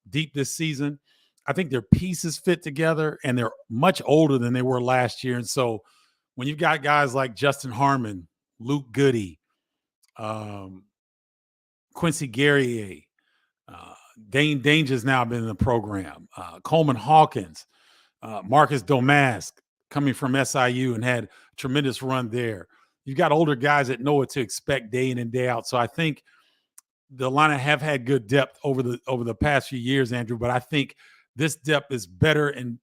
deep this season. I think their pieces fit together, and they're much older than they were last year. And so when you've got guys like Justin Harmon, Luke Goody, Quincy Guerrier, Dane Danger's now been in the program, Coleman Hawkins, Marcus Domask coming from SIU and had a tremendous run there. You've got older guys that know what to expect day in and day out. So I think the Illini have had good depth over the past few years, Andrew, but I think this depth is better and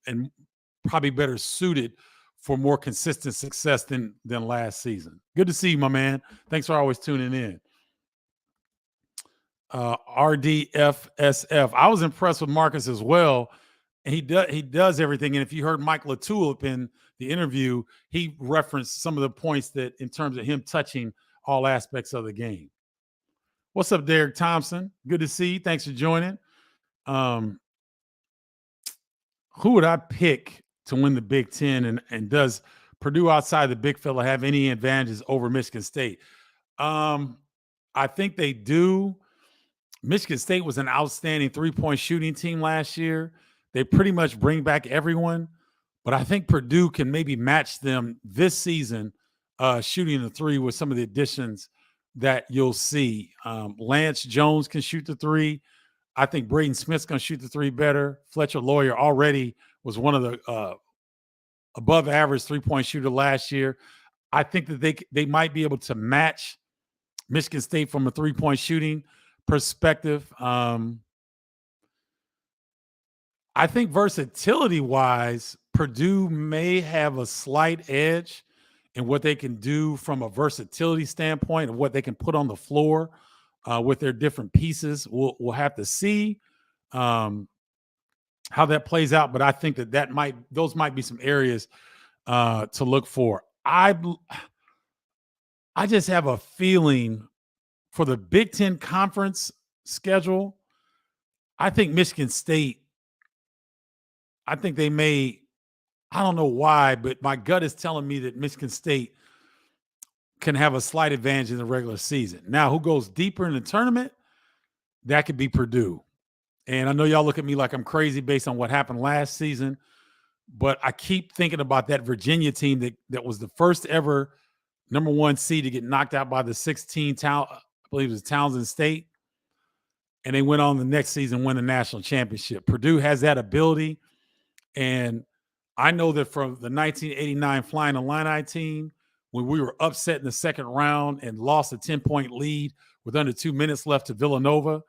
probably better suited for more consistent success than last season. Good to see you, my man. Thanks for always tuning in. RDFSF. I was impressed with Marcus as well. He does everything. And if you heard Mike LaTulip in the interview, he referenced some of the points that in terms of him touching all aspects of the game. What's up, Derek Thompson? Good to see you. Thanks for joining. Who would I pick to win the Big Ten? And does Purdue outside the big fella have any advantages over Michigan State? I think they do. Michigan State was an outstanding three-point shooting team last year. They pretty much bring back everyone, but I think Purdue can maybe match them this season shooting the three with some of the additions that you'll see. Lance Jones can shoot the three. I think Braden Smith's going to shoot the three better. Fletcher Lawyer already was one of the above average three-point shooter last year. I think that they might be able to match Michigan State from a three-point shooting perspective. I think versatility-wise, Purdue may have a slight edge in what they can do from a versatility standpoint of what they can put on the floor with their different pieces. We'll have to see how that plays out, but I think those might be some areas to look for. I just have a feeling for the Big Ten Conference schedule, I think Michigan State, I think they may, I don't know why, but my gut is telling me that Michigan State can have a slight advantage in the regular season. Now, who goes deeper in the tournament? That could be Purdue. And I know y'all look at me like I'm crazy based on what happened last season, but I keep thinking about that Virginia team that was the first ever number one seed to get knocked out by the 16 I believe it was Townsend State. And they went on the next season, win the national championship. Purdue has that ability. And I know that from the 1989 Flying Illini team, when we were upset in the second round and lost a 10-point lead with under 2 minutes left to Villanova,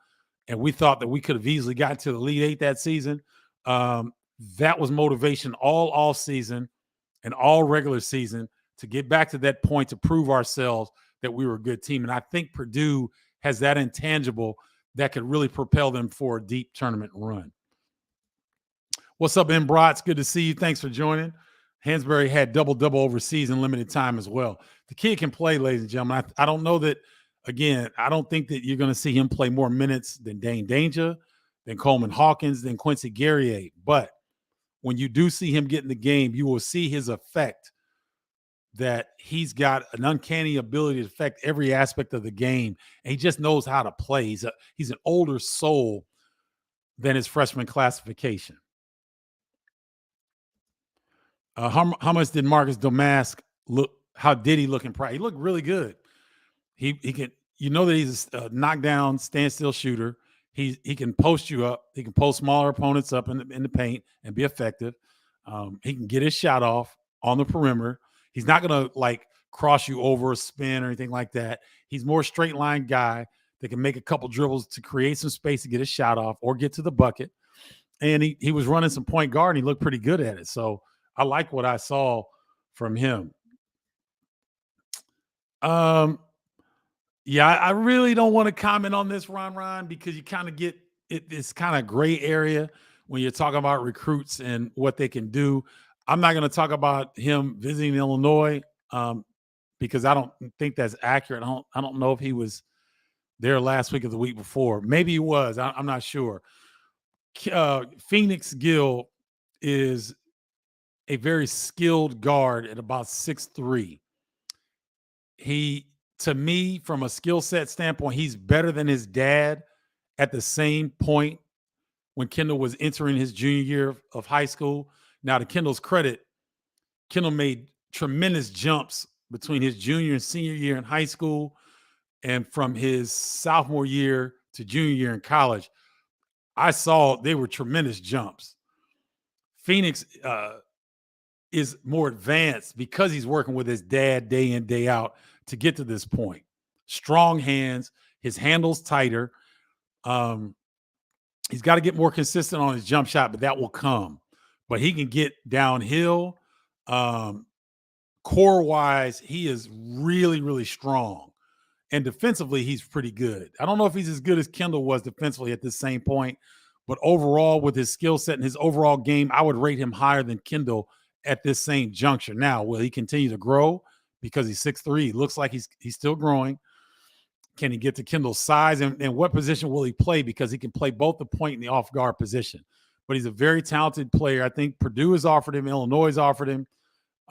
and we thought that we could have easily gotten to the Elite Eight that season, that was motivation all season and all regular season to get back to that point to prove ourselves that we were a good team. And I think Purdue has that intangible that could really propel them for a deep tournament run. What's up, M. Brotz? Good to see you. Thanks for joining. Hansberry had double-double overseas in limited time as well. The kid can play, ladies and gentlemen. I don't know that, again, I don't think that you're going to see him play more minutes than Dane Danger, than Coleman Hawkins, than Quincy Guerrier. But when you do see him get in the game, you will see his effect, that he's got an uncanny ability to affect every aspect of the game. And he just knows how to play. He's an older soul than his freshman classification. How much did Marcus Domask look? How did he look in practice? He looked really good. He can, you know, that he's a knockdown, standstill shooter. He can post you up. He can post smaller opponents up in the paint and be effective. He can get his shot off on the perimeter. He's not going to like cross you over a spin or anything like that. He's more straight line guy that can make a couple dribbles to create some space to get his shot off or get to the bucket. And he was running some point guard and he looked pretty good at it. So I like what I saw from him. Yeah, I really don't want to comment on this, Ron, because you kind of get it's kind of gray area when you're talking about recruits and what they can do. I'm not going to talk about him visiting Illinois because I don't think that's accurate. I don't know if he was there last week or the week before. Maybe he was. I'm not sure. Phoenix Gill is a very skilled guard at about 6'3". He, to me, from a skill set standpoint, he's better than his dad at the same point when Kendall was entering his junior year of high school. Now, to Kendall's credit, Kendall made tremendous jumps between his junior and senior year in high school and from his sophomore year to junior year in college. I saw they were tremendous jumps. Phoenix is more advanced because he's working with his dad day in, day out to get to this point. Strong hands, his handle's tighter. He's got to get more consistent on his jump shot, but that will come. But he can get downhill. Core-wise, he is really, really strong. And defensively, he's pretty good. I don't know if he's as good as Kendall was defensively at this same point, but overall, with his skill set and his overall game, I would rate him higher than Kendall at this same juncture. Now, will he continue to grow because he's 6'3"? He looks like he's still growing. Can he get to Kendall's size? And what position will he play? Because he can play both the point and the off-guard position. But he's a very talented player. I think Purdue has offered him. Illinois has offered him.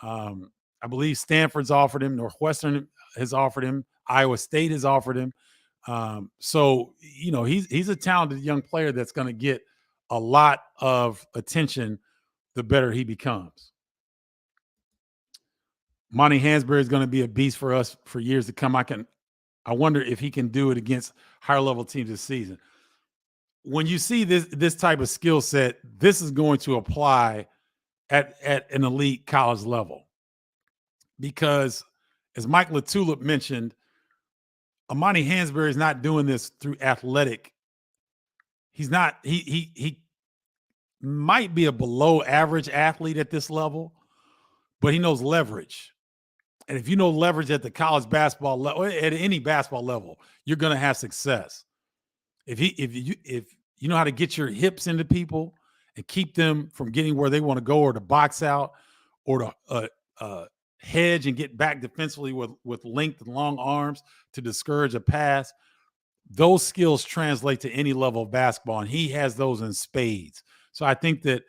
I believe Stanford's offered him. Northwestern has offered him. Iowa State has offered him. So he's a talented young player that's going to get a lot of attention the better he becomes. Monty Hansberry is going to be a beast for us for years to come. I wonder if he can do it against higher level teams this season. When you see this type of skill set, this is going to apply at an elite college level, because as Mike LaTulip mentioned, Amani Hansberry is not doing this through athletic. He's not. He might be a below average athlete at this level, but he knows leverage. And if you know leverage at the college basketball level, at any basketball level, you're going to have success. If you know how to get your hips into people and keep them from getting where they want to go, or to box out, or to hedge and get back defensively with length and long arms to discourage a pass, those skills translate to any level of basketball, and he has those in spades. So I think that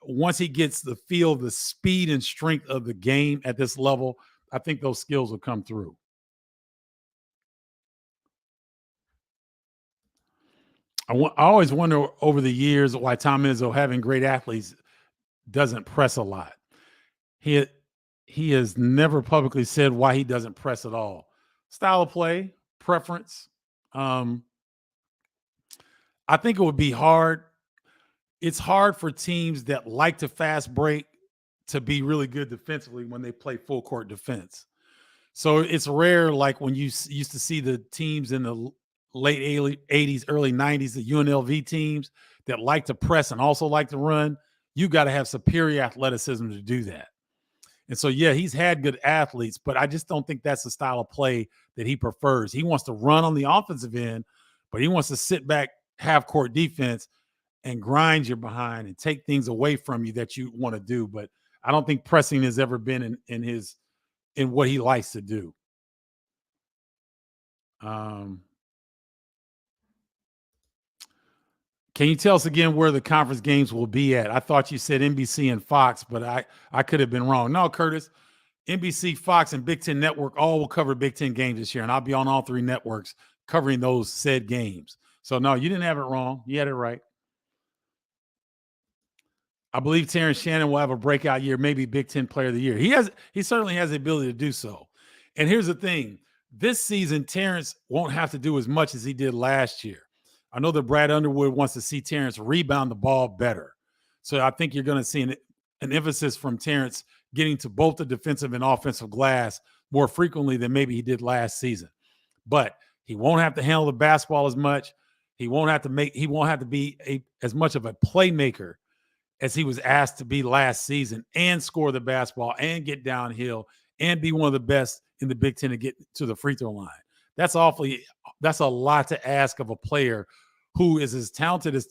once he gets the feel of the speed and strength of the game at this level, I think those skills will come through. I always wonder over the years why Tom Izzo, having great athletes, doesn't press a lot. He has never publicly said why he doesn't press at all. Style of play, preference. I think it would be hard. It's hard for teams that like to fast break to be really good defensively when they play full court defense. So it's rare, like when you used to see the teams in the late 80s, early 90s, the UNLV teams that like to press and also like to run. You got to have superior athleticism to do that. And so, yeah, he's had good athletes, but I just don't think that's the style of play that he prefers. He wants to run on the offensive end, but he wants to sit back, half court defense, and grind your behind and take things away from you that you want to do. But I don't think pressing has ever been in what he likes to do. Can you tell us again where the conference games will be at? I thought you said NBC and Fox, but I could have been wrong. No, Curtis, NBC, Fox, and Big Ten Network all will cover Big Ten games this year, and I'll be on all three networks covering those said games. So, no, you didn't have it wrong. You had it right. I believe Terrence Shannon will have a breakout year, maybe Big Ten Player of the Year. He certainly has the ability to do so. And here's the thing. This season, Terrence won't have to do as much as he did last year. I know that Brad Underwood wants to see Terrence rebound the ball better. So I think you're going to see an emphasis from Terrence getting to both the defensive and offensive glass more frequently than maybe he did last season. But he won't have to handle the basketball as much. He won't have to be as much of a playmaker as he was asked to be last season, and score the basketball and get downhill and be one of the best in the Big Ten to get to the free throw line. That's a lot to ask of a player who is as talented as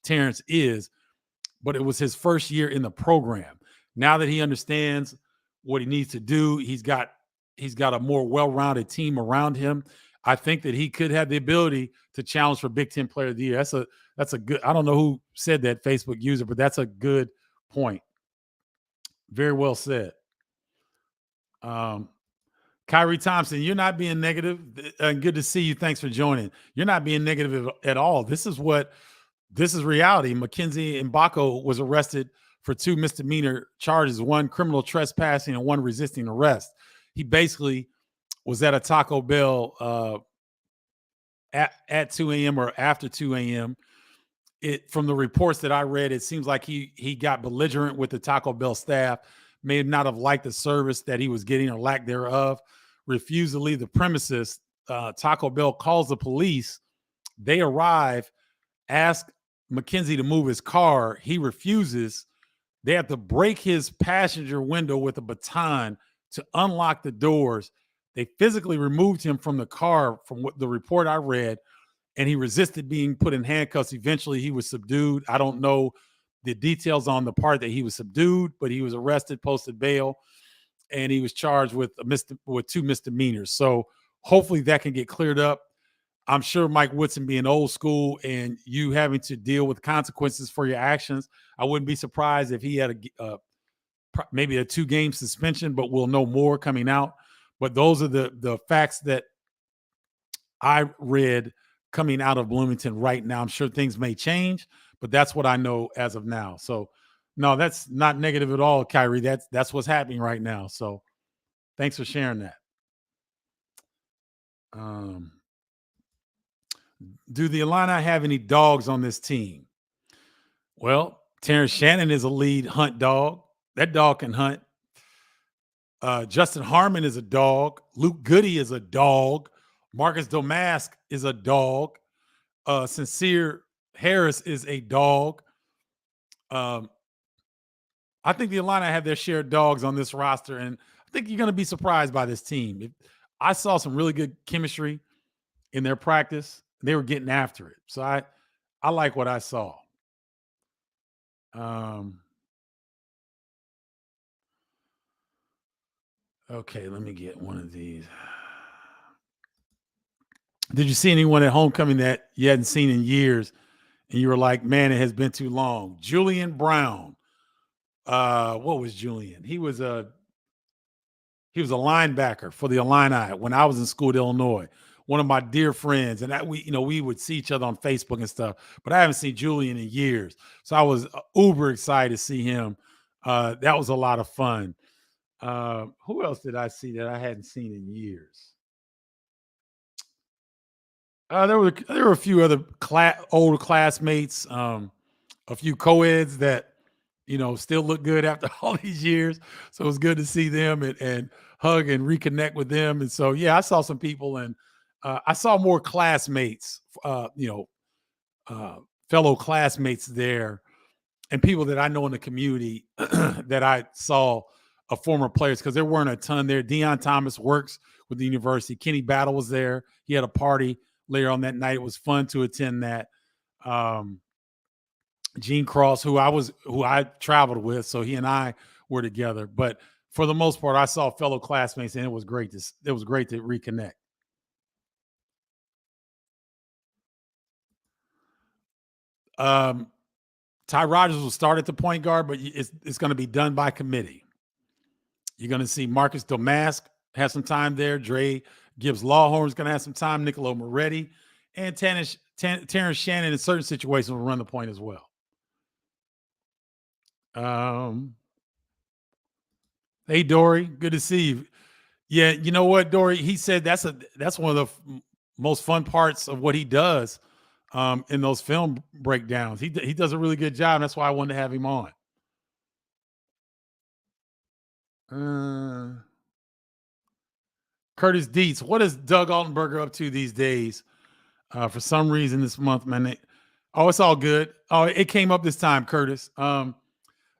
Terrence is, but it was his first year in the program. Now that he understands what he needs to do, he's got a more well-rounded team around him. I think that he could have the ability to challenge for Big Ten Player of the Year. That's a good, I don't know who said that, Facebook user, but that's a good point. Very well said. Kyrie Thompson, you're not being negative. Good to see you. Thanks for joining. You're not being negative at all. This is reality. Mackenzie Mbako was arrested for 2 misdemeanor charges, 1 criminal trespassing and 1 resisting arrest. He basically was at a Taco Bell at 2 a.m. or after 2 a.m. From the reports that I read, it seems like he got belligerent with the Taco Bell staff, may not have liked the service that he was getting or lack thereof, refused to leave the premises. Taco Bell calls the police. They arrive, ask Mackenzie to move his car. He refuses. They have to break his passenger window with a baton to unlock the doors. They physically removed him from the car, from what the report I read, and he resisted being put in handcuffs. Eventually, he was subdued. I don't know the details on the part that he was subdued, but he was arrested, posted bail, and he was charged with 2 misdemeanors. So hopefully that can get cleared up. I'm sure Mike Woodson being old school and you having to deal with consequences for your actions, I wouldn't be surprised if he had maybe a 2-game suspension, but we'll know more coming out. But those are the facts that I read coming out of Bloomington right now. I'm sure things may change, but that's what I know as of now. So, no, that's not negative at all, Kyrie. That's what's happening right now. So, thanks for sharing that. Do the Illini have any dogs on this team? Well, Terrence Shannon is a lead hunt dog. That dog can hunt. Justin Harmon is a dog. Luke Goody is a dog. Marcus Domask is a dog. Sincere Harris is a dog. I think the Illini have their share of dogs on this roster, and I think you're going to be surprised by this team. I saw some really good chemistry in their practice. They were getting after it. So I like what I saw. Okay, let me get one of these. Did you see anyone at homecoming that you hadn't seen in years and you were like, man, it has been too long? Julian Brown. What was Julian? He was a linebacker for the Illini when I was in school at Illinois. One of my dear friends, and we would see each other on Facebook and stuff, but I haven't seen Julian in years. So I was uber excited to see him. That was a lot of fun. Who else did I see that I hadn't seen in years? There were a few other older classmates, a few co-eds that still look good after all these years. So it was good to see them and hug and reconnect with them. And so I saw some people, and I saw more classmates, fellow classmates there, and people that I know in the community that I saw former players, because there weren't a ton there. Deion Thomas works with the university. Kenny Battle was there. He had a party later on that night. It was fun to attend that. Gene Cross, who I traveled with, so he and I were together. But for the most part, I saw fellow classmates, and it was great to reconnect. Ty Rogers will start at the point guard, but it's going to be done by committee. You're going to see Marcus Domask have some time there. Dre Gibbs Lawhorn's going to have some time. Nicolo Moretti and Terrence Shannon in certain situations will run the point as well. Hey, Dory, good to see you. Yeah, you know what, Dory? He said that's one of the most fun parts of what he does in those film breakdowns. He does a really good job. That's why I wanted to have him on. Curtis Dietz, what is Doug Altenberger up to these days? For some reason this month, man. It's all good. Oh, it came up this time, Curtis. Doug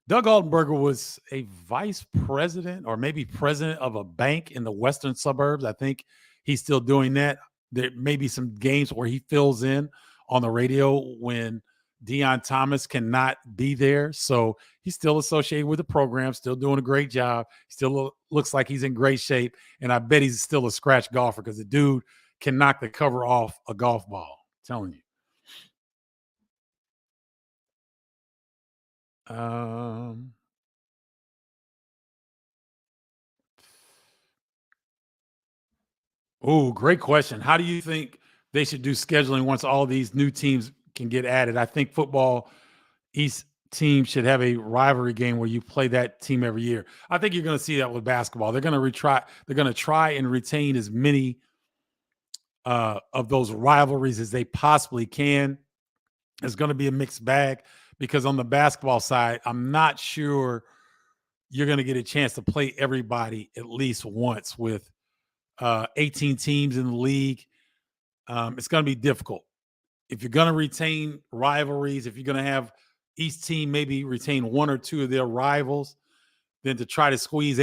Altenberger was a vice president or maybe president of a bank in the western suburbs. I think he's still doing that. There may be some games where he fills in on the radio when Deion Thomas cannot be there. So he's still associated with the program, still doing a great job. Still looks like he's in great shape. And I bet he's still a scratch golfer because the dude can knock the cover off a golf ball. I'm telling you. Oh, great question. How do you think they should do scheduling once all these new teams can get added? I think football East team should have a rivalry game where you play that team every year. I think you're going to see that with basketball. They're going to try and retain as many of those rivalries as they possibly can. It's going to be a mixed bag because on the basketball side, I'm not sure you're going to get a chance to play everybody at least once with 18 teams in the league. It's going to be difficult. If you're going to retain rivalries, if you're going to have each team maybe retain one or two of their rivals, then to try to squeeze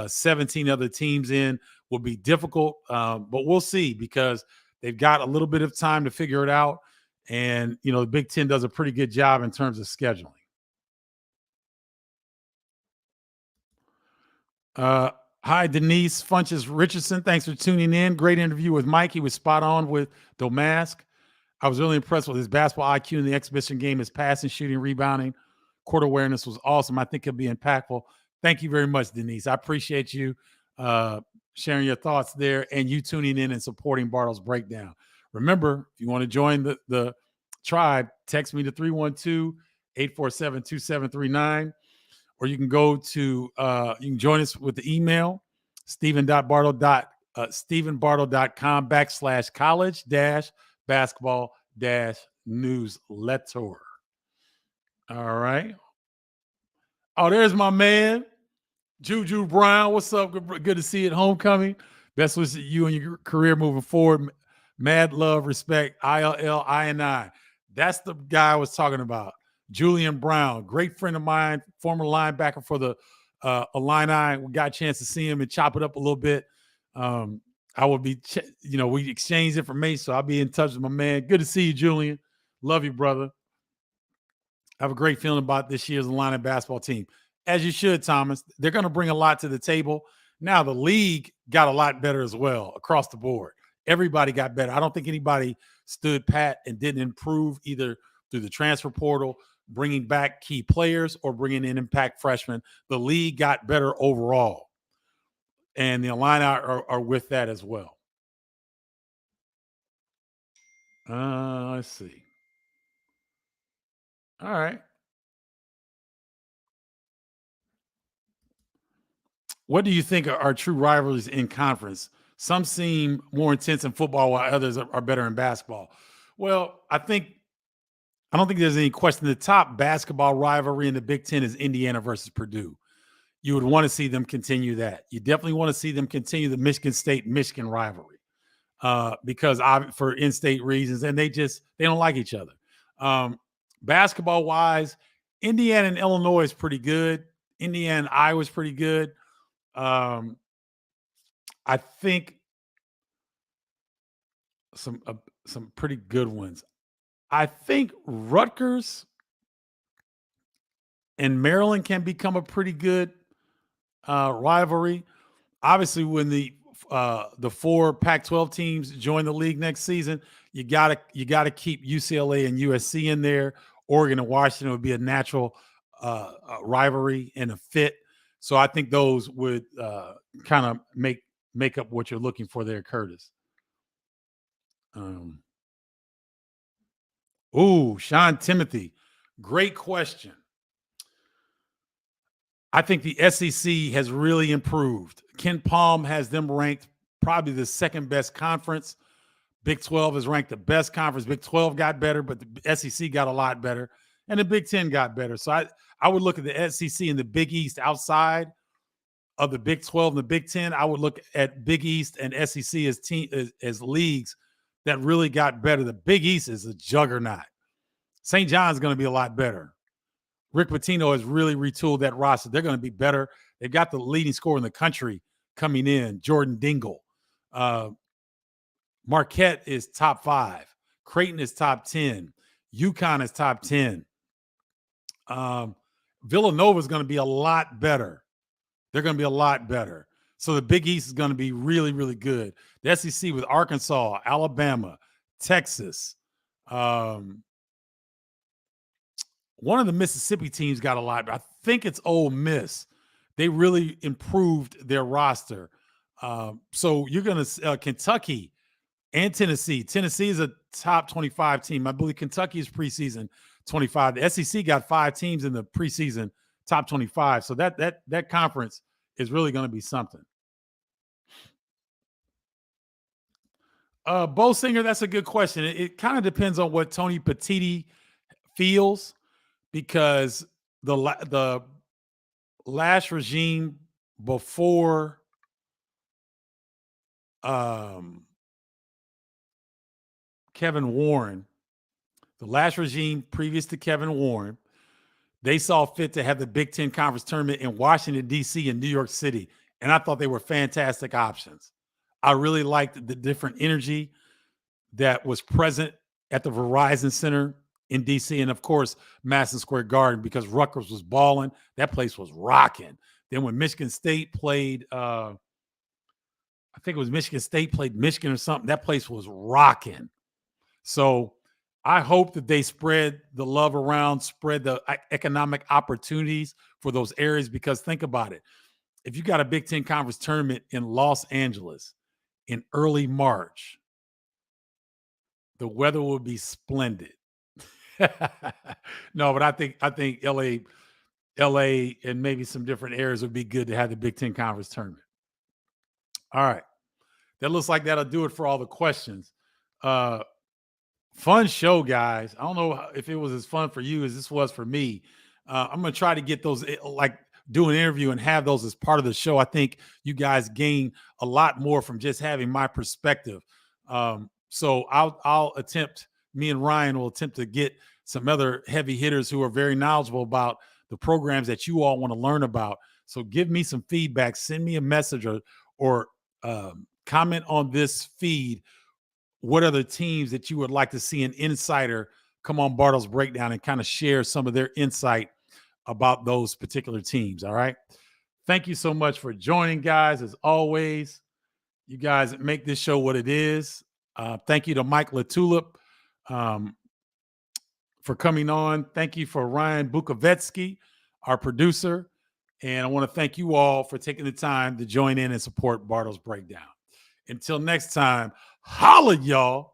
17 other teams in will be difficult. But we'll see because they've got a little bit of time to figure it out. And, the Big Ten does a pretty good job in terms of scheduling. Hi, Denise Funches Richardson. Thanks for tuning in. Great interview with Mike. He was spot on with Domask. I was really impressed with his basketball IQ in the exhibition game. His passing, shooting, rebounding, court awareness was awesome. I think he'll be impactful. Thank you very much, Denise. I appreciate you sharing your thoughts there and you tuning in and supporting Bardo's Breakdown. Remember, if you want to join the tribe, text me to 312-847-2739, or you can go to, you can join us with the email, stephen.bardo.college-basketball-newsletter. All right. Oh, there's my man, Juju Brown. What's up? Good to see you at homecoming. Best wishes to you and your career moving forward. Mad love, respect, ILLINI. That's the guy I was talking about. Julian Brown, great friend of mine, former linebacker for the Illini. We got a chance to see him and chop it up a little bit. I will be, we exchange information, so I'll be in touch with my man. Good to see you, Julian. Love you, brother. I have a great feeling about this year's Illini basketball team. As you should, Thomas. They're going to bring a lot to the table. Now, the league got a lot better as well across the board. Everybody got better. I don't think anybody stood pat and didn't improve either through the transfer portal, bringing back key players, or bringing in impact freshmen. The league got better overall. And the Illini are with that as well. Let's see. All right. What do you think are true rivalries in conference? Some seem more intense in football while others are better in basketball. Well, I don't think there's any question. The top basketball rivalry in the Big Ten is Indiana versus Purdue. You would want to see them continue that. You definitely want to see them continue the Michigan State-Michigan rivalry because for in-state reasons, and they don't like each other. Basketball-wise, Indiana and Illinois is pretty good. Indiana and Iowa is pretty good. I think some pretty good ones. I think Rutgers and Maryland can become a pretty good rivalry. Obviously, when the 4 Pac-12 teams join the league next season, you gotta keep UCLA and USC in there. Oregon and Washington would be a natural rivalry and a fit. So I think those would kind of make up what you're looking for there, Curtis. Sean Timothy, great question. I think the SEC has really improved. Ken Palm has them ranked probably the second best conference. Big 12 is ranked the best conference. Big 12 got better, but the SEC got a lot better, and the Big 10 got better. So I would look at the SEC and the Big East outside of the Big 12 and the Big 10. I would look at Big East and SEC as leagues that really got better. The Big East is a juggernaut. St. John's going to be a lot better. Rick Pitino has really retooled that roster. They're going to be better. They've got the leading scorer in the country coming in, Jordan Dingle. Marquette is top 5. Creighton is top 10. UConn is top 10. Villanova is going to be a lot better. They're going to be a lot better. So the Big East is going to be really, really good. The SEC with Arkansas, Alabama, Texas. One of the Mississippi teams got a lot. I think it's Ole Miss. They really improved their roster. So you're going to Kentucky and Tennessee. Tennessee is a top 25 team. I believe Kentucky is preseason 25. The SEC got 5 teams in the preseason top 25. So that conference is really going to be something. Bo Singer, that's a good question. It kind of depends on what Tony Petitti feels, because the last regime before Kevin Warren, the last regime previous to Kevin Warren, they saw fit to have the Big Ten Conference Tournament in Washington, D.C. and New York City. And I thought they were fantastic options. I really liked the different energy that was present at the Verizon Center in D.C. and, of course, Madison Square Garden, because Rutgers was balling. That place was rocking. Then when Michigan State played, I think it was Michigan State played Michigan or something, that place was rocking. So I hope that they spread the love around, spread the economic opportunities for those areas, because think about it. if you got a Big Ten Conference tournament in Los Angeles in early March, the weather will be splendid. No, but I think LA and maybe some different areas would be good to have the Big Ten Conference tournament. All right. That looks like that'll do it for all the questions. Fun show, guys. I don't know if it was as fun for you as this was for me. I'm going to try to get those, like do an interview and have those as part of the show. I think you guys gain a lot more from just having my perspective. So I'll attempt, me and Ryan will attempt to get some other heavy hitters who are very knowledgeable about the programs that you all want to learn about. So give me some feedback, send me a message or comment on this feed. What other teams that you would like to see an insider come on Bardo's Breakdown and kind of share some of their insight about those particular teams. All right. Thank you so much for joining, guys. As always, you guys make this show what it is. Thank you to Mike LaTulip for coming on. Thank you for Ryan Bukovetsky, our producer. And I want to thank you all for taking the time to join in and support Bardo's Breakdown. Until next time, holla, y'all.